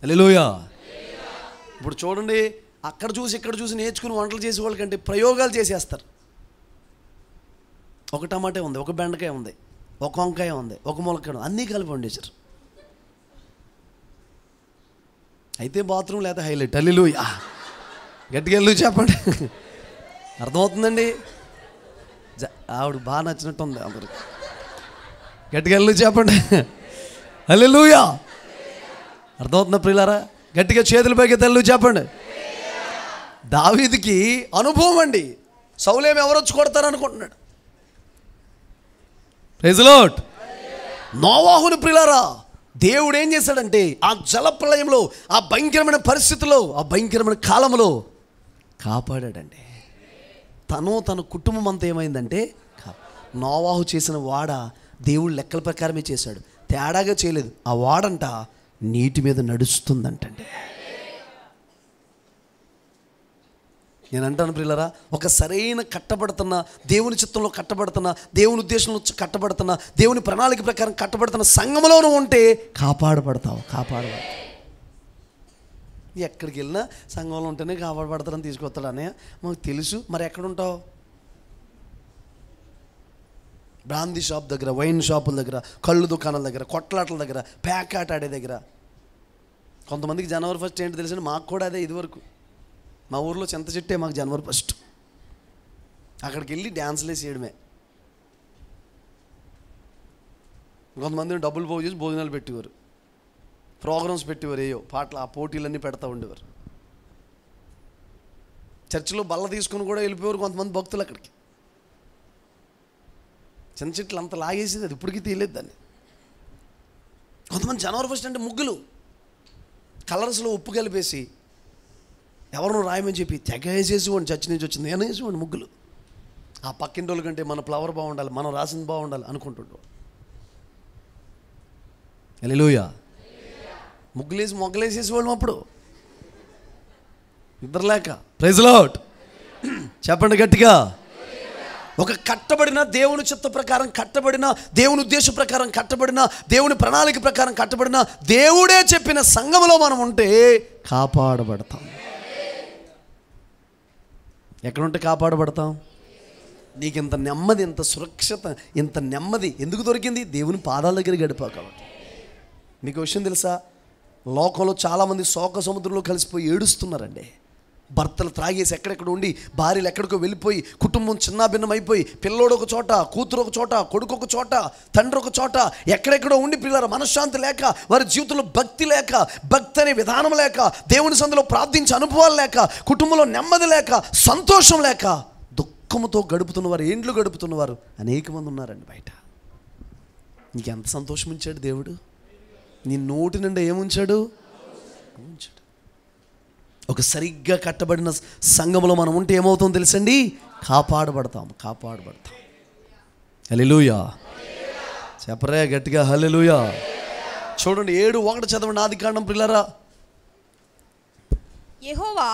S1: హల్లెలూయా. ఇప్పుడు చూడండి, అక్కడ చూసి ఇక్కడ చూసి నేర్చుకుని వంటలు చేసే వాళ్ళకంటే ప్రయోగాలు చేసేస్తారు. ఒక టమాటా ఉంది, ఒక బెండకాయ ఉంది, ఒక వంకాయ ఉంది, ఒక ములక్కాయ ఉంది, అన్నీ కలిపి వండేశారు. అయితే బాత్రూమ్ లేదా హైలైట్. హల్లెలూయా. గట్టిగా వెళ్ళు చెప్పండి. అర్థమవుతుందండి? ఆవిడ బాగా నచ్చినట్టు ఉంది అందరికి. గట్టిగా వెళ్ళు చెప్పండి. హల్లెలూయా. అర్థమవుతుందా ప్రియులారా? గట్టిగా చేతుల పైకి తెల్లు చెప్పండి. దావీదుకి అనుభవం అండి. సౌలేమి ఎవరు వచ్చి కొడతారనుకుంటున్నాడు. Praise the Lord. నోవాహుని ప్రియులారా, దేవుడు ఏం చేశాడంటే, ఆ జలప్రలయంలో, ఆ భయంకరమైన పరిస్థితుల్లో, ఆ భయంకరమైన కాలంలో కాపాడాడండి. తన కుటుంబం అంతా ఏమైందంటే, నోవాహు చేసిన వాడ దేవుడు లెక్కల ప్రకారమే చేశాడు, తేడాగా చేయలేదు. ఆ వాడంట నీటి మీద నడుస్తుందంటండి. నేను అంటాను ప్రియులారా, ఒక సరైన కట్టబడుతున్న, దేవుని చిత్తంలో కట్టబడుతున్న, దేవుని ఉద్దేశంలో కట్టబడుతున్న, దేవుని ప్రణాళిక ప్రకారం కట్టబడుతున్న సంఘంలోనూ ఉంటే కాపాడబడతావు. ఎక్కడికి వెళ్ళినా సంఘంలో ఉంటేనే కాపాడబడతారని తీసుకొస్తాడనే మాకు తెలుసు. మరి ఎక్కడుంటావు? బ్రాందీ షాప్ దగ్గర, వైన్ షాపుల దగ్గర, కళ్ళు దుకాణాల దగ్గర, కొట్లాటల దగ్గర, ప్యాకాట్ ఆడే దగ్గర. కొంతమందికి జనవరి 1 ఏంటి తెలిసిన, మాకు కూడా అదే ఇదివరకు. మా ఊర్లో చింత చెట్టే మాకు జనవరి 1. అక్కడికి వెళ్ళి డ్యాన్సులు వేసేయడమే. కొంతమంది డబ్బులు పోగు చేసి భోజనాలు పెట్టేవారు, ప్రోగ్రామ్స్ పెట్టేవారు, ఏయో పాటలు, ఆ పోటీలన్నీ పెడతా ఉండేవారు. చర్చిలో బల్ల తీసుకుని కూడా వెళ్ళిపోయారు కొంతమంది భక్తులు అక్కడికి. చిన్న చెట్లు అంత లాగేసింది, అది ఇప్పటికీ తీయలేదు దాన్ని. కొంతమంది జనవరి 1 అంటే ముగ్గులు, కలర్స్లో ఉప్పు కలిపేసి ఎవరినో రాయమని చెప్పి తెగ వేసేసేవాడిని. చర్చి నుంచి వచ్చింది నేను వేసేవాడిని ముగ్గులు. ఆ పక్కింటి వాళ్ళ కంటే మన ఫ్లవర్ బాగుండాలి, మనం రాసింది బాగుండాలి అనుకుంటుంటాం. హల్లెలూయా. ముగ్గులేసి మొగ్గలేసేసేవాళ్ళం అప్పుడు, నిద్ర లేక. Praise Lord. చెప్పండి గట్టిగా. ఒక కట్టబడిన దేవుని చిత్త ప్రకారం కట్టబడిన, దేవుని ఉద్దేశం ప్రకారం కట్టబడిన, దేవుని ప్రణాళిక ప్రకారం కట్టబడిన, దేవుడే చెప్పిన సంఘములో మనం ఉంటే కాపాడబడతాం. ఎక్కడుంటే కాపాడబడతాం? నీకు ఇంత నెమ్మది, ఇంత సురక్షిత, ఇంత నెమ్మది ఎందుకు దొరికింది? దేవుని పాదాల దగ్గర గడిపావు కాబట్టి. మీకు విషయం తెలుసా, లోకంలో చాలామంది శోక సముద్రంలో కలిసిపోయి ఏడుస్తున్నారండి. భర్తలు త్రాగేసి ఎక్కడెక్కడ ఉండి, భార్యలు ఎక్కడికో వెళ్ళిపోయి, కుటుంబం చిన్నాభిన్నం అయిపోయి, పిల్లోడు ఒక చోట, కూతురు ఒక చోట, కొడుకు ఒక చోట, తండ్రి ఒక చోట, ఎక్కడెక్కడో ఉండి పిల్లల మనశ్శాంతి లేక, వారి జీవితంలో భక్తి లేక, భక్తి అనే విధానం లేక, దేవుని సందులో ప్రార్థించే అనుభవాలు లేక, కుటుంబంలో నెమ్మది లేక, సంతోషం లేక, దుఃఖంతో గడుపుతున్నవారు, ఏండ్లు గడుపుతున్నవారు అనేక మంది ఉన్నారండి బయట. నీకెంత సంతోషం ఉంచాడు దేవుడు? నీ నోటి నుండి ఏముంచాడు? ఉంచాడు. ఒక సరిగ్గా కట్టబడిన సంఘంలో మనం ఉంటే ఏమవుతుందో తెలుసండి? కాపాడబడతాం. హల్లెలూయా. చెప్పరే గట్టిగా హల్లెలూయా. చూడండి 7:1 చదవండి, ఆదికాండం పిల్లరా.
S2: యెహోవా,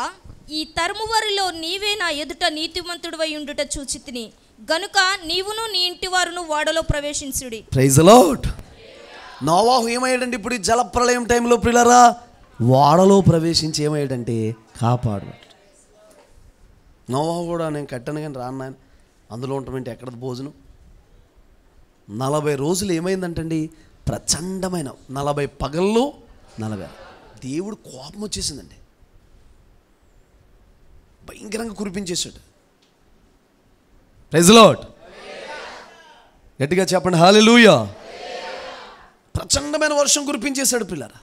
S2: ఈ తరము వారిలో నీవే నా ఎదుట నీతిమంతుడివై ఉండుట చూచితిని గనుక నీవును నీ ఇంటి వారును ఓడలో ప్రవేశించుడి.
S1: Praise the lord. నోవాహు ఏమయ్యాడండి ఇప్పుడు ఈ జలప్రళయం టైంలో పిల్లరా? ఓడలో ప్రవేశించి ఏమయ్యాడంటే కాపాడు. నోవాహు కూడా నేను కట్టాను కానీ రాను నాయన, అందులో ఉంటామంటే ఎక్కడ భోజనం. 40 రోజులు ఏమైందంటండి? ప్రచండమైన 40 పగళ్ళు 40. దేవుడు కోపం వచ్చేసిందండి, భయంకరంగా కురిపించేశాడు. Praise the lord. గట్టిగా చెప్పండి హల్లెలూయా. ప్రచండమైన వర్షం కురిపించేశాడు పిల్లరా.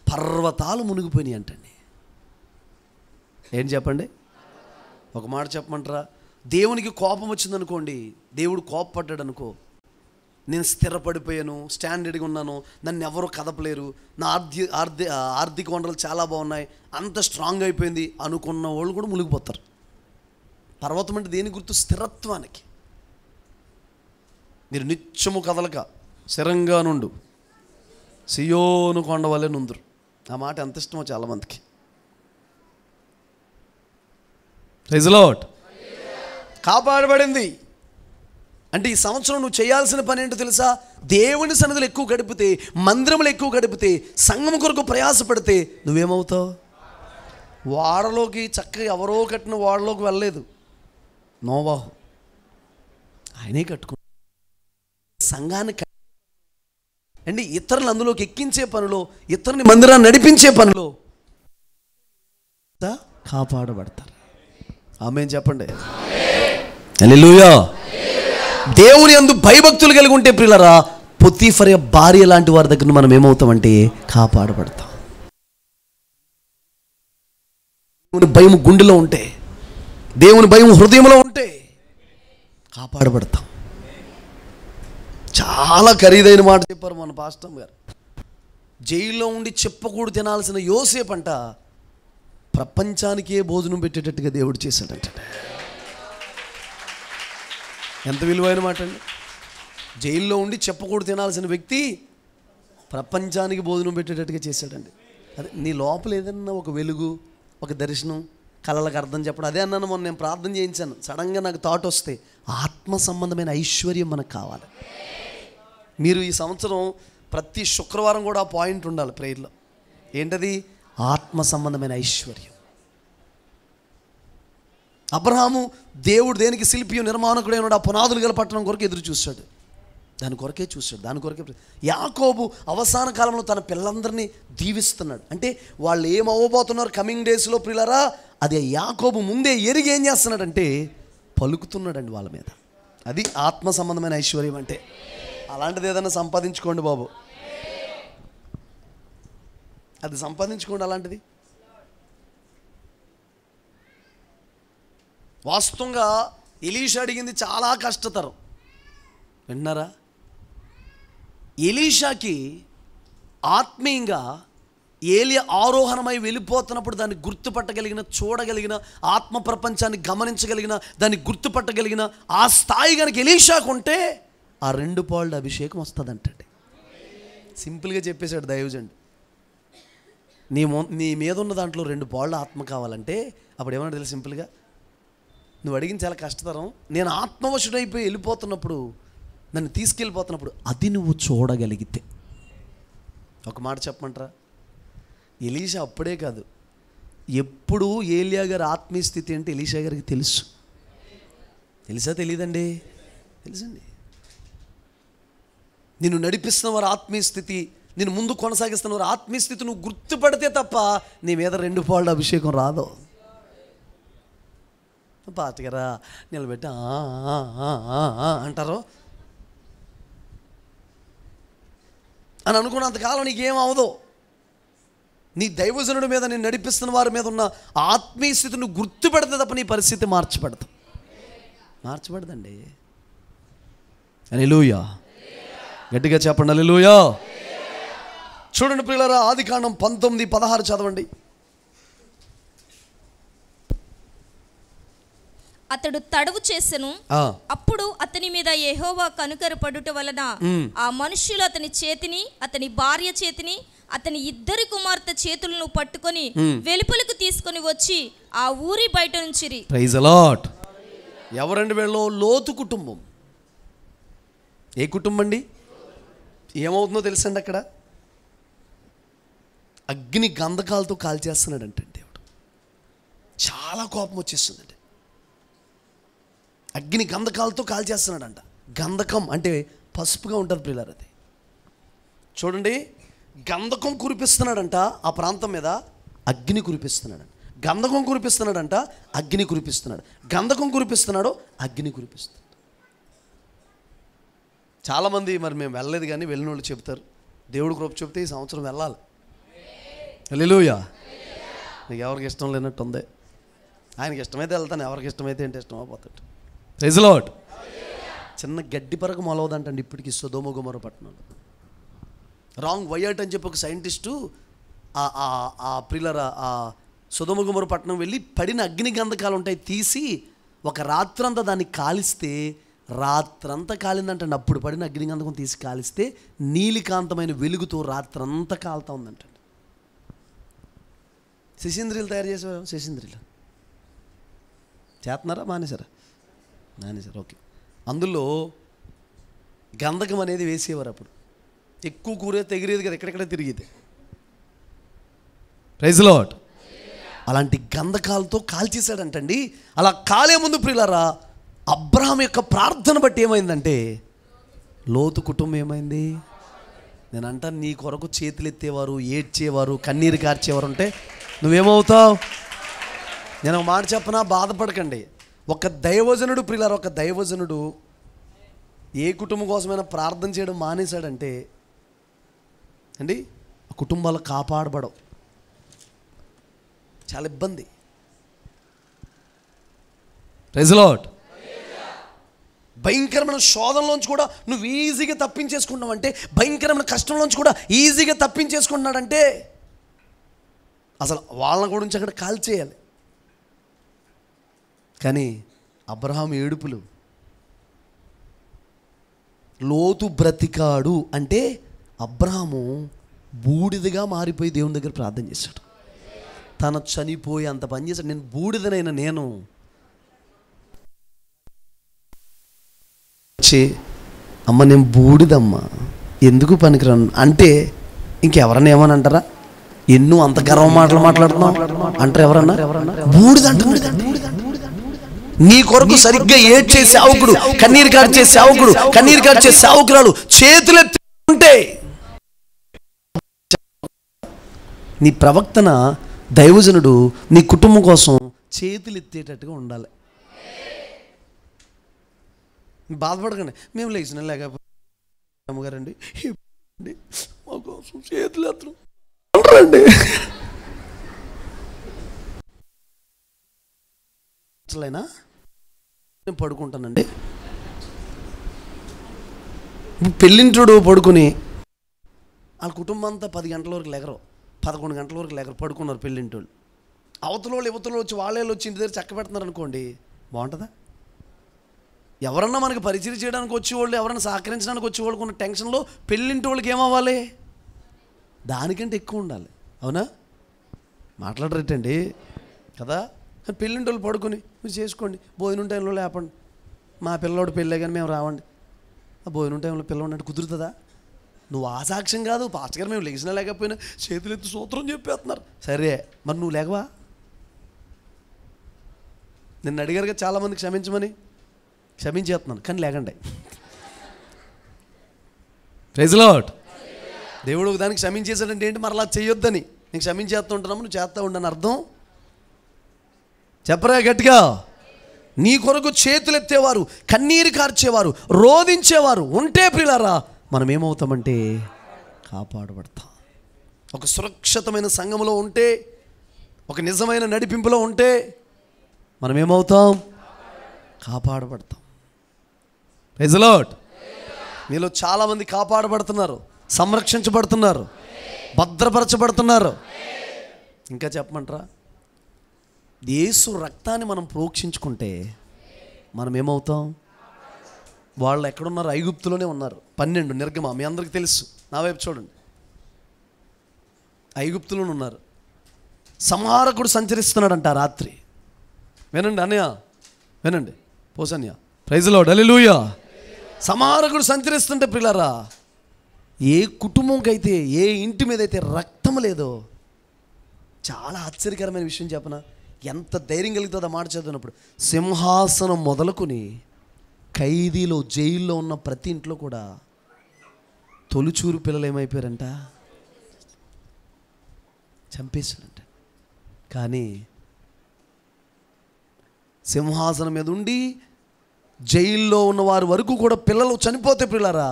S1: పర్వతాలు మునిగిపోయినాయి అంటండి. ఏం చెప్పండి? ఒక మాట చెప్పమంటారా? దేవునికి కోపం వచ్చిందనుకోండి, దేవుడు కోపపడ్డాడు అనుకో, నేను స్థిరపడిపోయాను, స్టాండర్డ్గా ఉన్నాను, నన్ను ఎవరు కదపలేరు, నా ఆర్థిక వనరులు చాలా బాగున్నాయి, అంత స్ట్రాంగ్ అయిపోయింది అనుకున్న వాళ్ళు కూడా మునిగిపోతారు. పర్వతం అంటే దేని గుర్తు? స్థిరత్వానికి. మీరు నిత్యము కదలక స్థిరంగా నుండు, సియోను కొండ వలె నుందురు. ఆ మాట ఎంత ఇష్టమో చాలామందికి. Praise the lord. కాపాడబడింది అంటే ఈ సంవత్సరం నువ్వు చేయాల్సిన పని ఏంటో తెలుసా? దేవుని సన్నిధిలో ఎక్కువ గడిపితే, మందిరములు ఎక్కువ గడిపితే, సంఘం కొరకు ప్రయాసపడితే నువ్వేమవుతావు? ఓడలోకి చక్కగా ఎవరో కట్టిన ఓడలోకి వెళ్ళలేదు నోవాహు, ఆయనే కట్టుకున్నాడు. సంఘాన్ని అండి ఇతరులు అందులోకి ఎక్కించే పనిలో, ఇతరుని మందిరాన్ని నడిపించే పనిలో కాపాడబడతారు. ఆమేన్ చెప్పండి. హల్లెలూయా. దేవుని యందు భయభక్తులు కలిగి ఉంటే ప్రియులారా, పొతీఫర్ భార్య లాంటి వారి దగ్గర మనం ఏమవుతామంటే కాపాడబడతాం. దేవుని భయం గుండెలో ఉంటే, దేవుని భయం హృదయంలో ఉంటే కాపాడబడతాం. చాలా ఖరీదైన మాట చెప్పారు మన పాస్టర్ గారు. జైల్లో ఉండి చెప్పకూడదు తినాల్సిన యోసేపు అంట ప్రపంచానికే భోజనం పెట్టేటట్టుగా దేవుడు చేశాడంట. ఎంత విలువైన మాట అండి. జైల్లో ఉండి చెప్పకూడదు తినాల్సిన వ్యక్తి ప్రపంచానికి భోజనం పెట్టేటట్టుగా చేశాడండి. అదే నీ లోపల ఏదన్నా ఒక వెలుగు, ఒక దర్శనం, కళలకు అర్థం చెప్పడం. అదే అన్నాను మొన్న, నేను ప్రార్థన చేయించాను. సడన్గా నాకు థాట్ వస్తే ఆత్మ సంబంధమైన ఐశ్వర్యం మనకు కావాలి. మీరు ఈ సంవత్సరం ప్రతి శుక్రవారం కూడా ఆ పాయింట్ ఉండాలి ప్రేయర్లో. ఏంటది? ఆత్మ సంబంధమైన ఐశ్వర్యం. అబ్రహాము దేవుడు దేనికి శిల్పి నిర్మాణకుడైన ఆ పునాదులు గల పట్టణం కొరకు ఎదురు చూశాడు, దాని కొరకే. యాకోబు అవసాన కాలంలో తన పిల్లలందరినీ దీవిస్తున్నాడు. అంటే వాళ్ళు ఏమవ్వబోతున్నారు కమింగ్ డేస్లో ప్రియులారా, అది యాకోబు ముందే ఎరిగి ఏం చేస్తున్నాడంటే పలుకుతున్నాడండి వాళ్ళ మీద. అది ఆత్మ సంబంధమైన ఐశ్వర్యం అంటే. అలాంటిది ఏదైనా సంపాదించుకోండి బాబు, అది సంపాదించుకోండి. అలాంటిది వాస్తవంగా ఎలీషా అడిగింది చాలా కష్టతరం. విన్నారా? ఎలీషాకి ఆత్మీయంగా ఏలియా ఆరోహణమై వెళ్ళిపోతున్నప్పుడు దాన్ని గుర్తుపట్టగలిగిన, చూడగలిగిన, ఆత్మ ప్రపంచాన్ని గమనించగలిగిన, దాన్ని గుర్తుపట్టగలిగిన ఆ స్థాయి కనుక ఎలీషాకు ఉంటే ఆ 2 పాళ్ళ అభిషేకం వస్తుందంటండి. సింపుల్గా చెప్పేశాడు దైవజనుడు. నీ మీద ఉన్న దాంట్లో 2 పాళ్ళ ఆత్మ కావాలంటే అప్పుడు ఏమన్నా తెలుసు, సింపుల్గా నువ్వు అడిగింది చాలా కష్టతరం. నేను ఆత్మవశుడైపోయి వెళ్ళిపోతున్నప్పుడు, నన్ను తీసుకెళ్ళిపోతున్నప్పుడు అది నువ్వు చూడగలిగితే. ఒక మాట చెప్పమంటారా? ఎలీషా అప్పుడే కాదు, ఎప్పుడు ఏలియా గారి ఆత్మీయ స్థితి అంటే ఎలీషా గారికి తెలుసు. తెలుసా? తెలియదండి? తెలుసండి. నిన్ను నడిపిస్తున్న వారి ఆత్మీయ స్థితి, నేను ముందు కొనసాగిస్తున్న వారి ఆత్మీయ స్థితి నువ్వు గుర్తుపడితే తప్ప నీ మీద 2 పాళ్ళ అభిషేకం రాదు. పాటగారా నిలబెట్టి అంటారు అని అనుకున్నంతకాలం నీకేం అవదు. నీ దైవజనుడి మీద, నేను నడిపిస్తున్న వారి మీద ఉన్న ఆత్మీయ స్థితి నువ్వు గుర్తుపెడితే తప్ప నీ పరిస్థితి మార్చబడదండి. హల్లెలూయా, గట్టిగా చెప్పండి హల్లెలూయా. చూడండి ప్రియులారా, ఆదికాండం 19:16 చదవండి.
S2: అతడు తడవు చేసెను, అప్పుడు అతని మీద యెహోవా కనుకరపడుట వలన ఆ మనుష్యులు అతని చేతిని, అతని భార్య చేతిని, అతని 2 కుమార్తె చేతులను పట్టుకొని వెలుపలకు తీసుకొని వచ్చి ఆ ఊరి బయట ఉంచిరి.
S1: Praise the lord. ఎవరండి వీళ్ళు? లోతు కుటుంబం. ఏ కుటుంబం అండి? ఏమవుతుందో తెలుసండి, అక్కడ అగ్ని గంధకాలతో కాల్చేస్తున్నాడంటే దేవుడు. చాలా కోపం వచ్చేస్తుందండి. అగ్ని గంధకాలతో కాల్చేస్తున్నాడంట. గంధకం అంటే పసుపుగా ఉంటుంది ప్రియులారా. అది చూడండి, గంధకం కురిపిస్తున్నాడంట ఆ ప్రాంతం మీద, అగ్ని కురిపిస్తున్నాడు. గంధకం కురిపిస్తున్నాడంట, అగ్ని కురిపిస్తున్నాడు. గంధకం కురిపిస్తున్నాడు, అగ్ని కురిపిస్తున్నాడు. చాలామంది మరి మేము వెళ్ళలేదు కానీ వెళ్ళిన వాళ్ళు చెప్తారు, దేవుడు కృప చెప్తే ఈ సంవత్సరం వెళ్ళాలి. హల్లెలూయా. నీకు ఎవరికి ఇష్టం లేనట్టు ఉంది. ఆయనకి ఇష్టమైతే వెళ్తాను, ఎవరికి ఇష్టమైతే ఏంటి ఇష్టం అయిపోతాడు. Praise the Lord. చిన్న గడ్డి పరకు మొలవదంటండి ఇప్పటికీ సొదొమ గొమొర్రా పట్టణంలో. రాంగ్ వైయట్ అని చెప్పి ఒక సైంటిస్టు ఆ ప్రియులారా ఆ సొదొమ గొమొర్రా పట్టణం వెళ్ళి పడిన అగ్ని గంధకాలు ఉంటాయి తీసి ఒక రాత్రంతా దాన్ని కాలిస్తే, రాత్రంతా కాలిందంటండి. అప్పుడు పడిన అగ్ని గంధకం తీసి కాలిస్తే నీలికాంతమైన వెలుగుతో రాత్రంతా కాలుతా ఉందంటండి. శశీంద్రియులు తయారు చేసేవారు. శశీంద్రియులు చేస్తున్నారా? మానేశారా? ఓకే. అందులో గంధకం అనేది వేసేవారు. అప్పుడు ఎక్కువ కూరే తెగిరేది కదా, ఎక్కడెక్కడ తిరిగేది. Praise the Lord. అలాంటి గంధకాలతో కాల్చేశాడంటండి. అలా కాలే ముందు ప్రియులారా, అబ్రహాం యొక్క ప్రార్థన బట్టి ఏమైందంటే లోతు కుటుంబం ఏమైంది? నేను అంటాను, నీ కొరకు చేతులు ఎత్తేవారు, ఏడ్చేవారు, కన్నీరు కార్చేవారు ఉంటే నువ్వేమవుతావు? నేను ఒక మాట చెప్పనా, బాధపడకండి. ఒక దైవజనుడు ప్రియులారా, ఒక దైవజనుడు ఏ కుటుంబం కోసమైనా ప్రార్థన చేయడం మానేశాడంటే అండి ఆ కుటుంబాలు కాపాడబడవు. చాలా ఇబ్బంది. Praise the Lord. భయంకరమైన శోధనలోంచి కూడా నువ్వు ఈజీగా తప్పించేసుకుంటావు అంటే, భయంకరమైన కష్టంలోంచి కూడా ఈజీగా తప్పించేసుకుంటున్నాడంటే అసలు వాళ్ళ గురించి అక్కడ కాల్చేయాలి. కానీ అబ్రహాం ఏడుపులు, లోతు బ్రతికాడు అంటే అబ్రహాము బూడిదగా మారిపోయి దేవుని దగ్గర ప్రార్థన చేశాడు. తన చనిపోయి అంత పని చేశాడు. నేను బూడిదనైనా నేను అమ్మ నేను బూడిదమ్మా ఎందుకు పనికిరాను అంటే ఇంకెవరన్నా ఏమని అంటారా? ఎన్నో అంత గర్వ మాటలు మాట్లాడుతున్నావు అంటారు ఎవరన్నా? బూడిద అంటున్నాడు. నీ కొరకు సరిగ్గా ఏడ్చే సేవకుడు, కన్నీరు కార్చే సేవకుడు, కన్నీరు కార్చే సేవకురాలు చేతులెత్తి ఉంటే నీ ప్రవక్తన దైవజనుడు నీ కుటుంబం కోసం చేతులు ఎత్తేటట్టుగా ఉండాలి. బాధపడకండి, మేము లేచిన లేకపోతే అమ్మగారండి మా కోసం చేతులు ఎత్తరండి. అసలైనా నేను పడుకుంటానండి. పెళ్ళింటుడు పడుకుని వాళ్ళ కుటుంబం అంతా 10 గంటల వరకు లేకరు, 11 గంటల వరకు లేకరు, పడుకున్నారు పెళ్ళింటోళ్ళు. అవతలోళ్ళు యువతలు వచ్చి వాళ్ళే వచ్చి ఇంటి దగ్గర చక్క పెడుతున్నారు అనుకోండి, బాగుంటుందా? ఎవరన్నా మనకి పరిచయం చేయడానికి వచ్చేవాళ్ళు, ఎవరన్నా సహకరించడానికి వచ్చేవాళ్ళకు ఉన్న టెన్షన్లో పెళ్ళింటి వాళ్ళకి ఏమవ్వాలి? దానికంటే ఎక్కువ ఉండాలి. అవునా? మాట్లాడరేటండి కదా. పెళ్ళింటి వాళ్ళు పడుకొని మీరు చేసుకోండి, భోజనం టైంలో లేపండి. మా పిల్లోడు పెళ్ళే కానీ మేము రావండి. ఆ భోజనం టైంలో పిల్లవాడు అంటే కుదురుతుందా? నువ్వు ఆ సాక్ష్యం కాదు, పాస్టర్ గారు మేము లెగిసినా లేకపోయినా చేతులు ఎత్తి సూత్రం చెప్పేస్తున్నారు. సరే మరి నువ్వు లేకవా? నిన్ను అడిగారుగా చాలామంది క్షమించమని, క్షమించేస్తున్నాను కానీ లేకండి. Praise lord. దేవుడు ఒక దానికి క్షమించేసాడంటే ఏంటి? మరలా చేయొద్దని. నేను క్షమించేస్తూ ఉంటున్నాము, నువ్వు చేస్తూ ఉండని అర్థం చెప్పరా గట్టిగా. నీ కొరకు చేతులు ఎత్తేవారు, కన్నీరు కార్చేవారు, రోధించేవారు ఉంటే ప్రియులారా మనం ఏమవుతామంటే కాపాడబడతాం. ఒక సురక్షితమైన సంఘములో ఉంటే, ఒక నిజమైన నడిపింపులో ఉంటే మనం ఏమవుతాం? కాపాడబడతాం. Praise lord. మీలో చాలామంది కాపాడబడుతున్నారు, సంరక్షించబడుతున్నారు, భద్రపరచబడుతున్నారు. ఇంకా చెప్పమంటారా? యేసు రక్తాన్ని మనం ప్రోక్షించుకుంటే మనం ఏమవుతాం? వాళ్ళు ఎక్కడున్నారు? ఐగుప్తులోనే ఉన్నారు. 12 నిర్గమ మీ అందరికీ తెలుసు. నా వైపు చూడండి. ఐగుప్తులోనే ఉన్నారు. సంహారకుడు సంచరిస్తున్నాడంట రాత్రి. వినండి అన్నయ్య, వినండి పోసన్య. Praise lord. హల్లెలూయా. సంహారకుడు సంచరిస్తుంటే ప్రియులారా, ఏ కుటుంబంకైతే, ఏ ఇంటి మీద అయితే రక్తం లేదో, చాలా ఆశ్చర్యకరమైన విషయం చెప్పనా? ఎంత ధైర్యం కలుగుతుందో మాట చదివినప్పుడు. సింహాసనం మొదలుకొని ఖైదీలో, జైల్లో ఉన్న ప్రతి ఇంట్లో కూడా తొలిచూరు పిల్లలు ఏమైపోయారంట? చంపేశారంట. కానీ సింహాసనం మీద ఉండి జైల్లో ఉన్న వారి వరకు కూడా పిల్లలు చనిపోతే పిల్లరా,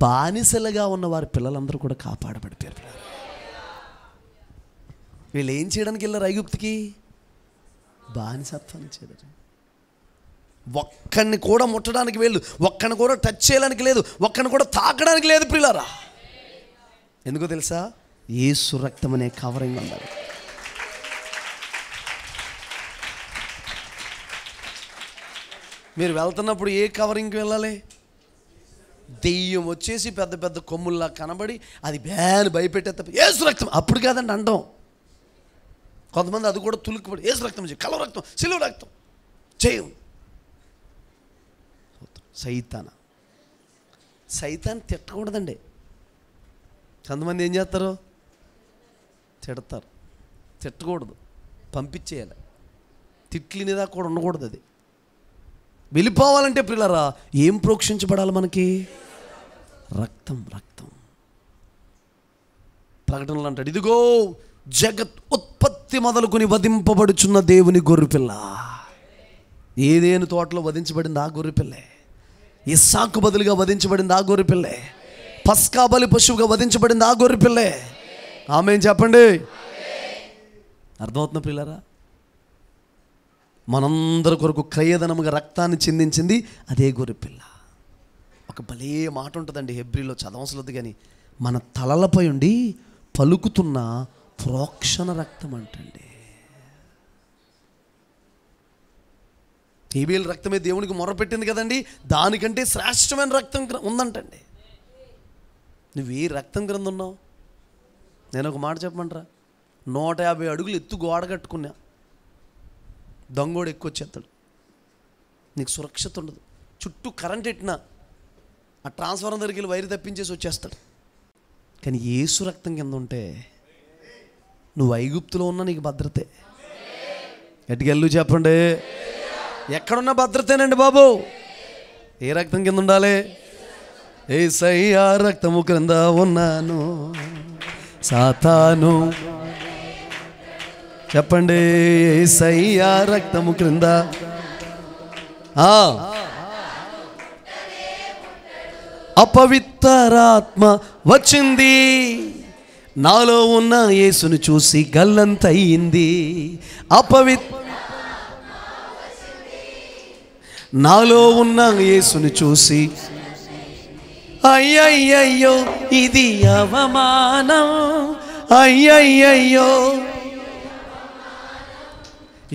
S1: బానిసలుగా ఉన్న వారి పిల్లలందరూ కూడా కాపాడబడిపోయారు. వీళ్ళు ఏం చేయడానికి వెళ్ళారు ఐగుప్తుకి? బానిసత్వాన్ని చేయడం. ఒక్కడిని కూడా ముట్టడానికి వెళ్ళు, ఒక్కడిని కూడా టచ్ చేయడానికి లేదు, ఒక్కడిని కూడా తాకడానికి లేదు ప్రియులారా. ఎందుకో తెలుసా? యేసు రక్తం అనే కవరింగ్ ఉండాలి. మీరు వెళ్తున్నప్పుడు ఏ కవరింగ్కి వెళ్ళాలి? దెయ్యం వచ్చేసి పెద్ద పెద్ద కొమ్ముల్లా కనబడి అది బ్యాన్ భయపెట్టేస్తే యేసు రక్తం, అప్పుడు కాదండి అంటాం. కొంతమంది అది కూడా తులుకుపడి యేసు రక్తం చేయి, కలవ రక్తం, సిలువ రక్తం చేయం. సైతాన్ని తిట్టకూడదండి. కొంతమంది ఏం చేస్తారు? తిడతారు. తిట్టకూడదు, పంపించేయాలి. తిట్లినేదా కూడా ఉండకూడదు. అది వెళ్ళిపోవాలంటే ప్రియులారా ఏం ప్రోక్షించబడాలి మనకి? రక్తం. రక్తం. ప్రకటనలు అంటాడు, ఇదిగో జగత్ ఉత్పత్తి మొదలుకొని వధింపబడుచున్న దేవుని గొర్రెపిల్ల. ఏదేను తోటలో వధించబడింది ఆ గొర్రెపిల్లే. ఇస్సాకు బదులుగా వధించబడింది ఆ గొర్రెపిల్లే. పస్కా బలి పశువుగా వధించబడింది ఆ గొర్రెపిల్లే. ఆమేన్ చెప్పండి. అర్థమవుతున్న ప్రియులారా, మనందరి కొరకు క్రయధనముగా రక్తాన్ని చిందించింది అదే గొర్రెపిల్ల. ఒక భలే మాట ఉంటుందండి, హెబ్రీలో చదవసలొద్దు కానీ, మన తలలపై ఉండి పలుకుతున్న ప్రోక్షణ రక్తం అంటండి. హేబేలు రక్తమే దేవునికి మొరపెట్టింది కదండి, దానికంటే శ్రేష్టమైన రక్తం ఉందంటండి. నువ్వు ఏ రక్తం క్రింద ఉన్నావు? నేను ఒక మాట చెప్పమంటారా? 150 అడుగులు ఎత్తు గోడ కట్టుకున్నా, దొంగోడు ఎక్కువ వచ్చేస్తాడు, నీకు సురక్షిత ఉండదు. చుట్టూ కరెంట్ ఎట్టినా ఆ ట్రాన్స్ఫార్మర్ దగ్గరికి వెళ్ళి వైరు తప్పించేసి వచ్చేస్తాడు. కానీ యేసు రక్తం కింద ఉంటే నువ్వు ఐగుప్తులో ఉన్నా నీకు భద్రతే. ఎటుకెళ్ళు చెప్పండి. ఎక్కడున్న భద్రతేనండి బాబు? ఏ రక్తం కింద ఉండాలి? యేసయ్యా రక్తము క్రింద ఉన్నాను, సాతాను చెప్పండి, యేసయ్యా రక్తము క్రింద. అపవిత్రాత్మ వచ్చింది, నాలో ఉన్న యేసును చూసి గల్లంతయింది. నాలో ఉన్న యేసును చూసి అయ్యయ్యయ్యో ఇది అవమానం, అయ్యయ్యయ్యో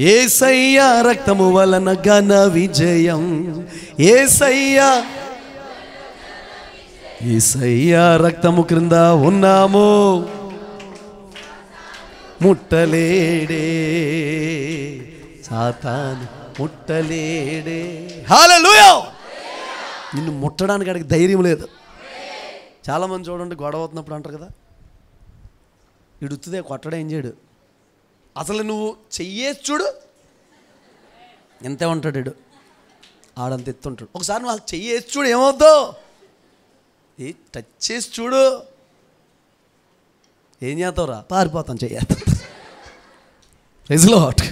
S1: యేసయ్యా రక్తము వలన ఘన విజయం, యేసయ్యా రక్తము క్రింద ఉన్నాము, ముట్టలేడే సాతాను ముట్టలేడే. హల్లెలూయా! నిన్ను ముట్టడానికి అడిగి ధైర్యం లేదు. చాలామంది చూడండి, గొడవ అవుతున్నప్పుడు అంటారు కదా, ఇడుతుదే కొట్టడం ఏం చేయడు, అసలు నువ్వు చెయ్యేసి చూడు ఎంతే ఉంటాడు ఇడు, ఆడంత ఎత్తుంటాడు. ఒకసారి నువ్వు అసలు చెయ్యేసి చూడు ఏమవుద్దో, టచ్ చేసి చూడు ఏం చేస్తావురా, పారిపోతాం చెయ్యేస్తా. Praise the Lord.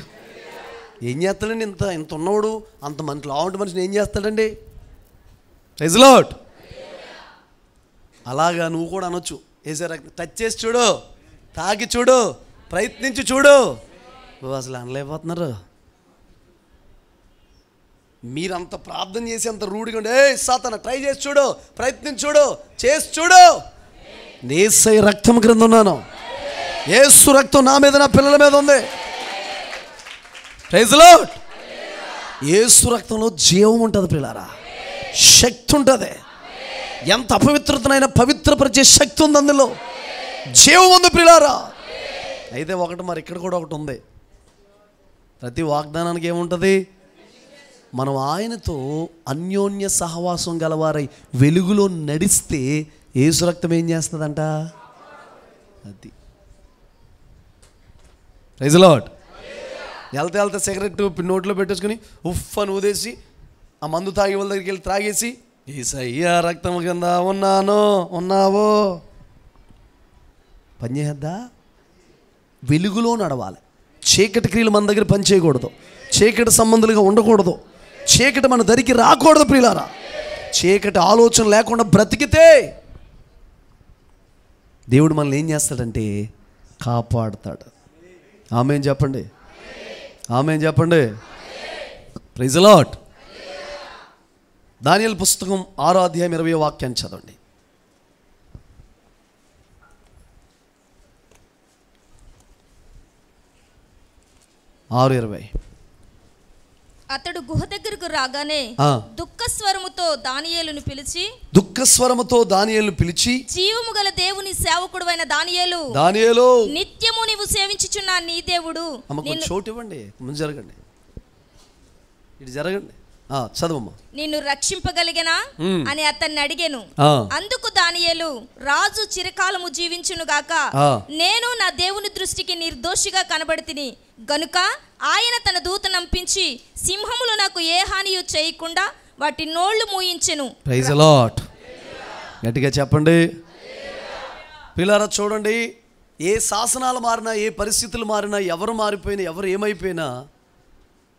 S1: ఏం చేస్తాడండి? ఇంత ఉన్నవాడు అంత మంచి లాంటి మనిషిని ఏం చేస్తాడండి? Praise the Lord. అలాగా నువ్వు కూడా అనొచ్చు, ఏసారా టచ్ చేసి చూడు, తాకి చూడు, ప్రయత్నించి చూడు. నువ్వు అసలు అనలేకపోతున్నారు. మీరంత ప్రార్థన చేసి అంత రూఢిగా ఉండి, ఏ సాతానా ట్రై చేసి చూడు, ప్రయత్నించి చూడు, చేసి చూడు. యేసయ్య రక్తం క్రింద ఉన్నాను, యేసు రక్తం నా మీద నా పిల్లల మీద ఉంది. Praise the lord. యేసు రక్తంలో జీవం ఉంటుంది పిల్లారా, శక్తి ఉంటుంది. ఎంత అపవిత్రతనైనా పవిత్రపరిచే శక్తి ఉంది అందులో, జీవం ఉంది పిల్లారా. అయితే ఒకటి మరి ఇక్కడ కూడా ఒకటి ఉంది, ప్రతి వాగ్దానానికి ఏముంటుంది? మనం ఆయనతో అన్యోన్య సహవాసం గలవారై వెలుగులో నడిస్తే యేసు రక్తం ఏం చేస్తుందంట? అది. Praise the Lord. వెళ్తే సిగరెట్ నోట్లో పెట్టేసుకుని ఉఫ్ అని ఊదేసి ఆ మందు తాగే వాళ్ళ దగ్గరికి వెళ్ళి త్రాగేసి యేసయ్యా రక్తం కింద ఉన్నావో పని చేద్దా? వెలుగులో నడవాలి. చీకటి క్రియలు మన దగ్గర పని చేయకూడదు, చీకటి సంబంధులుగా ఉండకూడదు, చీకటి మన దరికి రాకూడదు ప్రియులారా. చీకటి ఆలోచన లేకుండా బ్రతికితే దేవుడు మనల్ని ఏం చేస్తాడంటే కాపాడుతాడు. ఆమేన్ చెప్పండి, ఆమేన్ చెప్పండి. Praise the Lord. దానియేలు పుస్తకం 6వ అధ్యాయం 20వ వాక్యాన్ని చదవండి.
S2: అతడు గుహ దగ్గరకు రాగానే దుఃఖస్వరముతో దానియేలును పిలిచి జీవము గల దేవుని సేవకుడైన దానియేలు, నిత్యము నీవు సేవించుచున్న నీ దేవుడు.
S1: చోటు ఇవ్వండి, ముందు జరగండి, ఇటు జరగండి, చదవమ్మా.
S2: నిన్ను రక్షింపగలిగనా అని అతన్ని అడిగాను. అందుకు దానియేలు, రాజు చిరకాలము జీవించును గాక, నేను నా దేవుని దృష్టికి నిర్దోషిగా కనబడితిని గనుక ఆయన తన దూత నంపించి సింహములు నాకు ఏ హానియు చేయకుండా వాటి నోళ్లు మూయించెను.
S1: Praise the lord. గట్టిగా చెప్పండి పిల్లారా. చూడండి, ఏ శాసనాలు మారినా, ఏ పరిస్థితులు మారినా, ఎవరు మారిపోయినా, ఎవరు ఏమైపోయినా,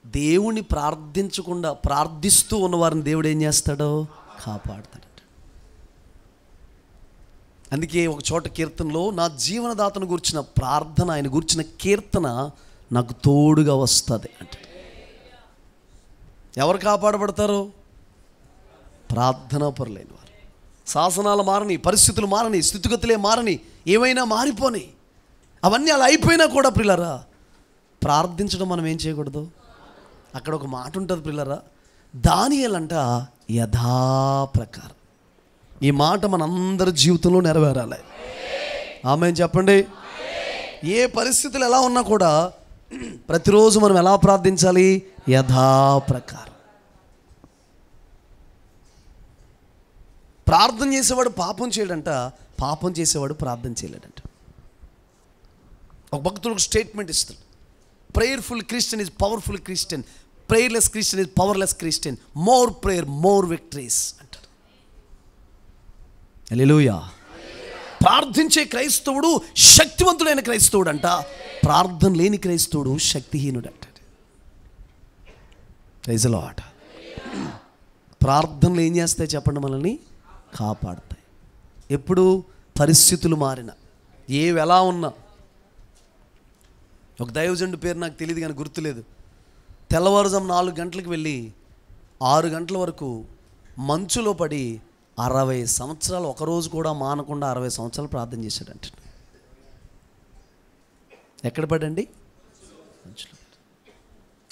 S1: దేవుణ్ణి ప్రార్థించకుండా ప్రార్థిస్తూ ఉన్నవారిని దేవుడు ఏం చేస్తాడో కాపాడతాడు. అందుకే ఒక చోట కీర్తనలో నా జీవనదాతను గురించిన ప్రార్థన, ఆయన గురించిన కీర్తన నాకు తోడుగా వస్తుంది అంటే. ఎవరు కాపాడబడతారు? ప్రార్థనా పరులైన వారు. శాసనాలు మారని, పరిస్థితులు మారని, స్థితిగతులే మారని, ఏమైనా మారిపోని, అవన్నీ అలా అయిపోయినా కూడా ప్రియులారా ప్రార్థించడం మనం ఏం చేయకూడదు. అక్కడ ఒక మాట ఉంటుంది ప్రియులారా, దానియేలంట యథాప్రకారం. ఈ మాట మనందరి జీవితంలో నెరవేరాలి. ఆమేన్ చెప్పండి. ఏ పరిస్థితులు ఎలా ఉన్నా కూడా ప్రతిరోజు మనం ఎలా ప్రార్థించాలి? యథాప్రకారం. ప్రార్థన చేసేవాడు పాపం చేయడంట, పాపం చేసేవాడు ప్రార్థన చేయలేడంట. ఒక భక్తుడు ఒక స్టేట్మెంట్ ఇస్తాడు, prayerful Christian is powerful Christian. Prayerless Christian is powerless Christian. More prayer more victories అంటారు. హల్లెలూయా. ప్రార్థించే క్రైస్తవుడు శక్తివంతుడైన క్రైస్తవుడు అంట. ప్రార్థన లేని క్రైస్తవుడు శక్తిహీనుడు అంటాడు. Praise the Lord. ప్రార్థనలు ఏం చేస్తాయి చెప్పండి? మనల్ని కాపాడుతాయి. ఎప్పుడు పరిస్థితులు మారిన, ఏవి ఎలా ఉన్నా. ఒక దైవజనుడి పేరు నాకు తెలియదు కానీ గుర్తులేదు. తెల్లవారుజాము 4 గంటలకు వెళ్ళి 6 గంటల వరకు మంచులో పడి 60 సంవత్సరాలు ఒకరోజు కూడా మానకుండా 60 సంవత్సరాలు ప్రార్థన చేశాడంట. ఎక్కడ పడండి? మంచులో.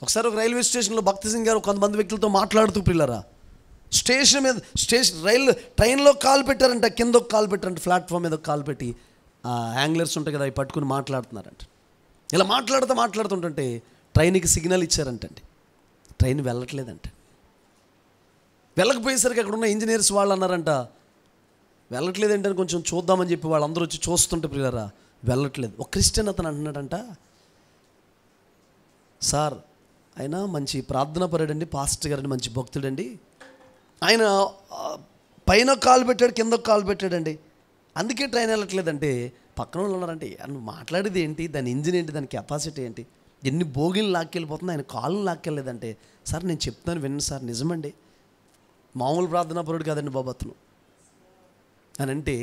S1: ఒకసారి ఒక రైల్వే స్టేషన్లో భక్తి సింగ్ గారు కొంతమంది వ్యక్తులతో మాట్లాడుతూ పిల్లరా స్టేషన్ మీద ట్రైన్లో కాలు పెట్టారంట, కింద ఒక కాలు పెట్టారంట, ప్లాట్ఫామ్ మీద ఒక కాలు పెట్టి హ్యాంగ్లర్స్ ఉంటాయి కదా అవి పట్టుకుని మాట్లాడుతున్నారంట. ఇలా మాట్లాడుతుంటే ట్రైన్కి సిగ్నల్ ఇచ్చారంటండి. ట్రైన్ వెళ్ళట్లేదంట. వెళ్ళకపోయేసరికి అక్కడ ఉన్న ఇంజనీర్స్ వాళ్ళు అన్నారంట, వెళ్ళట్లేదంటే కొంచెం చూద్దామని చెప్పి వాళ్ళందరూ వచ్చి చూస్తుంటే పిల్లరా వెళ్ళట్లేదు. ఒక క్రిస్టియన్ అతను అంటున్నాడంట, సార్ ఆయన మంచి ప్రార్థనా పరుడండి, పాస్టర్ గారండి, మంచి భక్తుడండి, ఆయన పైన కాలు పెట్టాడు, కింద కాలు పెట్టాడండి, అందుకే ట్రైన్ వెళ్ళట్లేదంటే పక్కన వాళ్ళు ఉన్నారంటే, నువ్వు మాట్లాడేది ఏంటి, దాని ఇంజిన్ ఏంటి, దాని కెపాసిటీ ఏంటి, ఎన్ని బోగిలు లాక్కెళ్ళిపోతుంది, ఆయన కాళ్ళు లాక్కెళ్ళలేదంటే, సార్ నేను చెప్తాను వినండి సార్, నిజమండి, మామూలు ప్రార్థనా పరుడు కాదండి బాబు అతను అని అంటే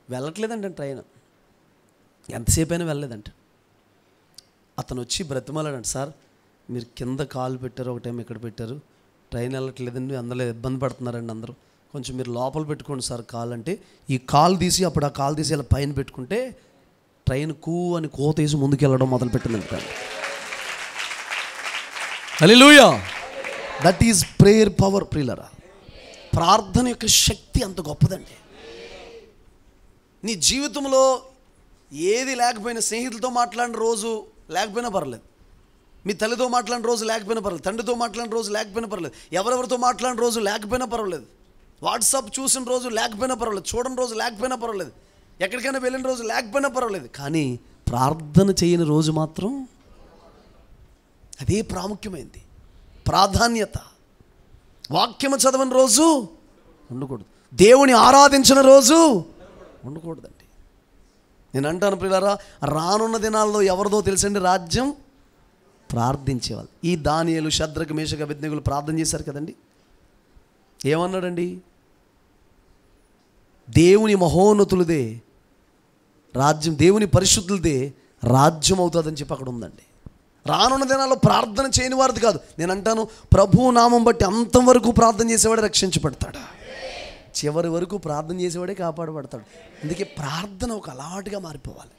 S1: వెళ్ళట్లేదంటే ట్రైన్, ఎంతసేపు అయినా వెళ్ళలేదంట. అతను వచ్చి బ్రతిమాలాడంట, సార్ మీరు కింద కాలు పెట్టారు, ఒక టైం ఇక్కడ పెట్టారు, ట్రైన్ వెళ్ళట్లేదండి, అందులో ఇబ్బంది పడుతున్నారండి అందరూ, కొంచెం మీరు లోపల పెట్టుకోండి సార్ కాలు అంటే, ఈ కాలు తీసి అప్పుడు ఆ కాలు తీసి ఇలా పైన పెట్టుకుంటే ట్రైన్ కూ అని కోతేసి ముందుకు వెళ్ళడం మొదలుపెట్టిందంట. హల్లెలూయా. దట్ ఈజ్ ప్రేయర్ పవర్ ప్రియులరా. ప్రార్థన యొక్క శక్తి అంత గొప్పదండి. నీ జీవితంలో ఏది లేకపోయినా, స్నేహితులతో మాట్లాడిన రోజు లేకపోయినా పర్లేదు, మీ తల్లితో మాట్లాడిన రోజు లేకపోయినా పర్లేదు, తండ్రితో మాట్లాడిన రోజు లేకపోయినా పర్లేదు, ఎవరెవరితో మాట్లాడిన రోజు లేకపోయినా పర్వాలేదు, వాట్సాప్ చూసిన రోజు లేకపోయినా పర్వాలేదు, చూడని రోజు లేకపోయినా పర్వాలేదు, ఎక్కడికైనా వెళ్ళిన రోజు లేకపోయినా పర్వాలేదు, కానీ ప్రార్థన చేయని రోజు మాత్రం అదే ప్రాముఖ్యమైంది, ప్రాధాన్యత. వాక్యము చదవని రోజు ఉండకూడదు, దేవుని ఆరాధించిన రోజు ఉండకూడదండి. నేను అంటాను ప్రియులారా, రానున్న దినాల్లో ఎవరిదో తెలుసండి రాజ్యం? ప్రార్థించేవాళ్ళు. ఈ దానియేలు, షద్రకు, మేషక, అబేద్నెగోలు ప్రార్థన చేశారు కదండి. ఏమన్నాడండి? దేవుని మహోన్నతులదే రాజ్యం, దేవుని పరిశుద్ధులదే రాజ్యం అవుతుందని చెప్పి అక్కడ ఉందండి. రానున్న దినాల్లో ప్రార్థన చేయని వారిది కాదు. నేను అంటాను, ప్రభువు నామం బట్టి అంతవరకు ప్రార్థన చేసేవాడే రక్షించబడతాడు, చివరి వరకు ప్రార్థన చేసేవాడే కాపాడబడతాడు. అందుకే ప్రార్థన ఒక అలవాటుగా మారిపోవాలి.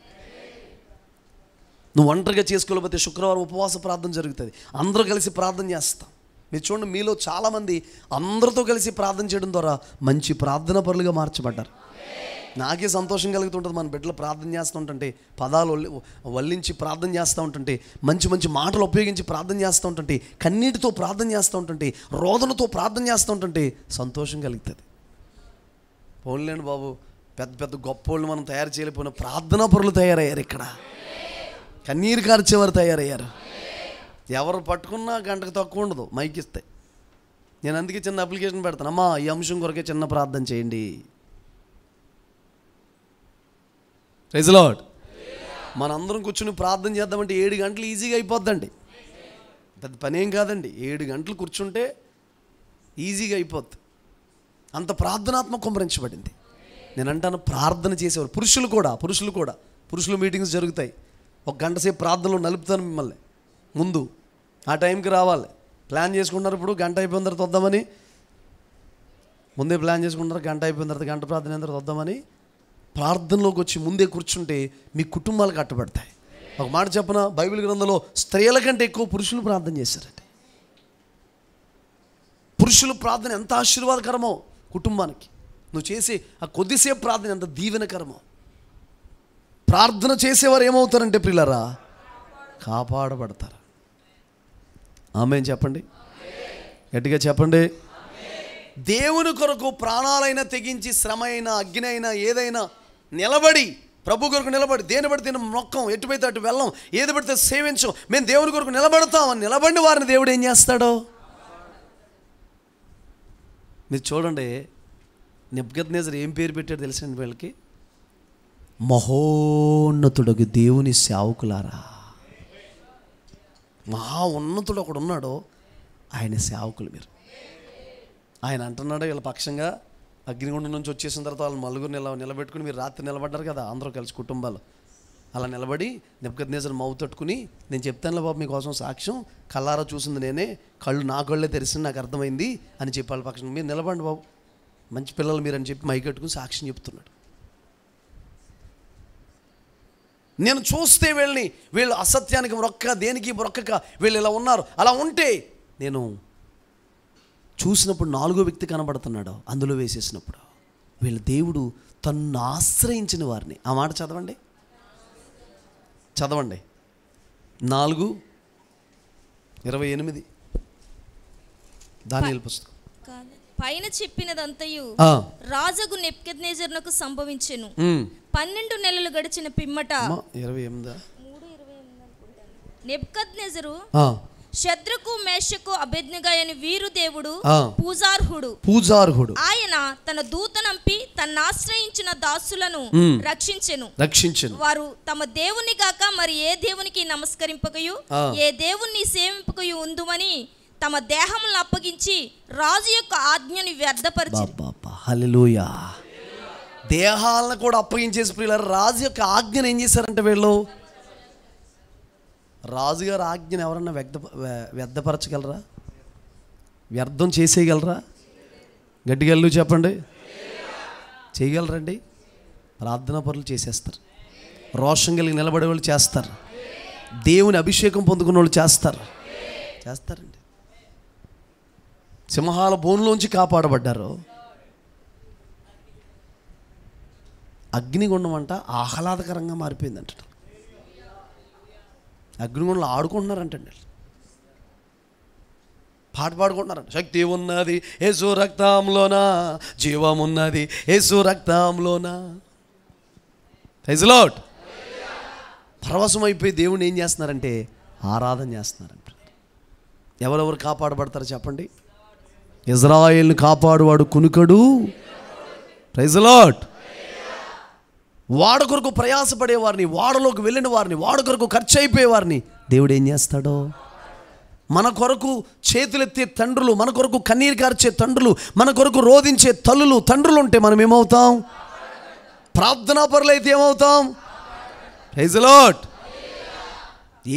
S1: నువ్వు ఒంటరిగా చేసుకోలేకపోతే శుక్రవారం ఉపవాస ప్రార్థన జరుగుతుంది, అందరూ కలిసి ప్రార్థన చేస్తాం. మీరు చూడండి, మీలో చాలామంది అందరితో కలిసి ప్రార్థన చేయడం ద్వారా మంచి ప్రార్థన పరులుగా మార్చబడ్డారు. నాకే సంతోషం కలుగుతుంటుంది, మన బిడ్డలు ప్రార్థన చేస్తూ ఉంటుంటే, పదాలు వల్లించి ప్రార్థన చేస్తూ ఉంటుంటే, మంచి మంచి మాటలు ఉపయోగించి ప్రార్థన చేస్తూ ఉంటుంటే, కన్నీటితో ప్రార్థన చేస్తూ ఉంటుంటే, రోదనతో ప్రార్థన చేస్తూ ఉంటుంటే సంతోషం కలుగుతుంది. పోన్లేండి బాబు, పెద్ద పెద్ద గొప్పోళ్ళు మనం తయారు చేయలేకపోయినా ప్రార్థనా పరులు తయారయ్యారు. ఇక్కడ కన్నీరు కార్చేవారు తయారయ్యారు. ఎవరు పట్టుకున్నా గంటకు తక్కువ ఉండదు మైక్ ఇస్తే. నేను అందుకే చిన్న అప్లికేషన్ పెడతాను, అమ్మా ఈ అంశం కొరకే చిన్న ప్రార్థన చేయండి. Praise the Lord. మనందరం కూర్చుని ప్రార్థన చేద్దామంటే 7 గంటలు ఈజీగా అయిపోద్దండి, పెద్ద పనేం కాదండి. 7 గంటలు కూర్చుంటే ఈజీగా అయిపోద్ది. అంత ప్రార్థనాత్మక కుమ్మరించబడింది. నేను అంటాను, ప్రార్థన చేసేవారు పురుషులు మీటింగ్స్ జరుగుతాయి, 1 గంట సేపు ప్రార్థనలో నలుపుతాను మిమ్మల్ని. ముందు ఆ టైంకి రావాలి, ప్లాన్ చేసుకుంటారు. ఇప్పుడు గంట అయిపోయిన తర్వాత వద్దామని ముందే ప్లాన్ చేసుకుంటారు, గంట అయిపోయిన తర్వాత గంట ప్రార్థన అయిన తర్వాత వద్దామని ప్రార్థనలోకి వచ్చి ముందే కూర్చుంటే మీ కుటుంబాలు కట్టబడతాయి. ఒక మాట చెప్పన, బైబిల్ గ్రంథంలో స్త్రీల కంటే ఎక్కువ పురుషులు ప్రార్థన చేశారండి. పురుషుల ప్రార్థన ఎంత ఆశీర్వాదకరమో కుటుంబానికి, నువ్వు చేసే ఆ కొద్దిసేపు ప్రార్థన ఎంత దీవెనకరమో. ప్రార్థన చేసేవారు ఏమవుతారంటే ప్రియులారా, కాపాడబడతారు. ఆమేన్ చెప్పండి, గట్టిగా చెప్పండి. దేవుని కొరకు ప్రాణాలైనా తెగించి, శ్రమ అయినా, అగ్ని అయినా, ఏదైనా నిలబడి ప్రభు కొరకు నిలబడి దేని పడితే మొక్కం, ఎటు పడితే అటు వెళ్ళం, ఏది పడితే సేవించం, మేము దేవుని కొరకు నిలబడతామని నిలబడిన వారిని దేవుడు ఏం చేస్తాడో మీరు చూడండి. నెబుకద్నెజరు ఏం పేరు పెట్టాడు తెలుసండి వీళ్ళకి? మహోన్నతుడకు దేవుని సేవకులారా. మహా ఉన్నతుడు ఒకడు ఉన్నాడో ఆయన సేవకులు మీరు. ఆయన అంటున్నాడు వీళ్ళ పక్షంగా అగ్నిగుండం నుంచి వచ్చేసిన తర్వాత వాళ్ళు నలుగురు నిలబెట్టుకుని మీరు రాత్రి నిలబడ్డారు కదా అందరూ కలిసి కుటుంబాలు. అలా నిలబడి నెబుకద్నెజరు మౌత్ తట్టుకుని, నేను చెప్తానులే బాబు మీకోసం సాక్ష్యం, కళ్ళారా చూసింది నేనే, కళ్ళు నా కళ్ళే తెరిసింది, నాకు అర్థమైంది అని చెప్పి వాళ్ళ పక్షం మీరు నిలబడండి బాబు, మంచి పిల్లలు మీరు అని చెప్పి మైకట్టుకుని సాక్ష్యం చెప్తున్నాడు. నేను చూస్తే వీళ్ళు అసత్యానికి మొక్క, దేనికి మొక్కక వీళ్ళు ఇలా ఉన్నారు. అలా ఉంటే నేను చూసినప్పుడు 4వ వ్యక్తి కనబడుతున్నాడు, అందులో వేసేసినప్పుడు వీళ్ళ దేవుడు తన్ను ఆశ్రయించిన వారిని. ఆ మాట చదవండి 4:28 దానియేలు పుస్తకం.
S2: పైన చెప్పినదంతయు రాజగు నెబుకద్నెజరునకు సంభవించెను. 12 నెలలు గడిచిన పిమ్మట
S1: 28
S2: నెబుకద్నెజరు షద్రకు, మేషకు, అబేద్నెగో అని వీరు దేవుడు పూజార్హుడు ఆయన తన దూతనంపి తన ఆశ్రయించిన దాసులను రక్షించెను. వారు తమ దేవుని గాక మరి ఏ దేవునికి నమస్కరింపకయు ఏ దేవుణ్ణి సేవింపకయు ఉందుమని తమ దేహములను అప్పగించి రాజు యొక్క ఆజ్ఞని వ్యర్థపరిచారు.
S1: హల్లెలూయా. దేహాలను కూడా అప్పగించేసి ప్రియులారా రాజు యొక్క ఆజ్ఞను ఏం చేశారంటే వీళ్ళు, రాజుగారు ఆజ్ఞను ఎవరన్నా వ్యర్థపరచగలరా? వ్యర్థం చేసేయగలరా? గట్టిగా చెప్పండి. చేయగలరండి? ప్రార్థనా పరులు చేసేస్తారు, రోషం కలిగి నిలబడే వాళ్ళు చేస్తారు, దేవుని అభిషేకం పొందుకున్న వాళ్ళు చేస్తారండి. సింహాల బోన్లోంచి కాపాడబడ్డారు. అగ్నిగుండం అంట ఆహ్లాదకరంగా మారిపోయిందంట. అగ్నిగుండంలో ఆడుకుంటున్నారంటండి, పాట పాడుకుంటున్నారంట. శక్తి ఉన్నది యేసు రక్తంలోనా, జీవం ఉన్నది యేసు రక్తంలోనా. Praise lord. పరవశం అయిపోయి దేవుణ్ణి ఏం చేస్తున్నారంటే ఆరాధన చేస్తున్నారంట. ఎవరెవరు కాపాడబడతారు చెప్పండి? ఇజ్రాయేలును కాపాడువాడు కునుకడు. Praise lord. వాడ కొరకు ప్రయాసపడేవారిని, వాడలోకి వెళ్ళిన వారిని, వాడ కొరకు ఖర్చు అయిపోయేవారిని దేవుడు ఏం చేస్తాడో, మన కొరకు చేతులెత్తే తండ్రులు, మన కొరకు కన్నీరు కార్చే తండ్రులు, మన కొరకు రోధించే తండ్రులు ఉంటే మనం ఏమవుతాం? ప్రార్థనా పరులైతే ఏమవుతాం? Praise lord.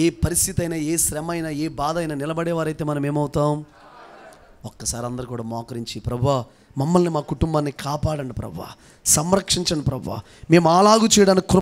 S1: ఏ పరిస్థితి అయినా, ఏ శ్రమ అయినా, ఏ బాధ అయినా నిలబడేవారైతే మనం ఏమవుతాం? ఒక్కసారి అందరు కూడా మోకరించి, ప్రభువా మమ్మల్ని మా కుటుంబాన్ని కాపాడండి ప్రభువా, సంరక్షించండి ప్రభువా, మేము అలాగూ చేయడానికి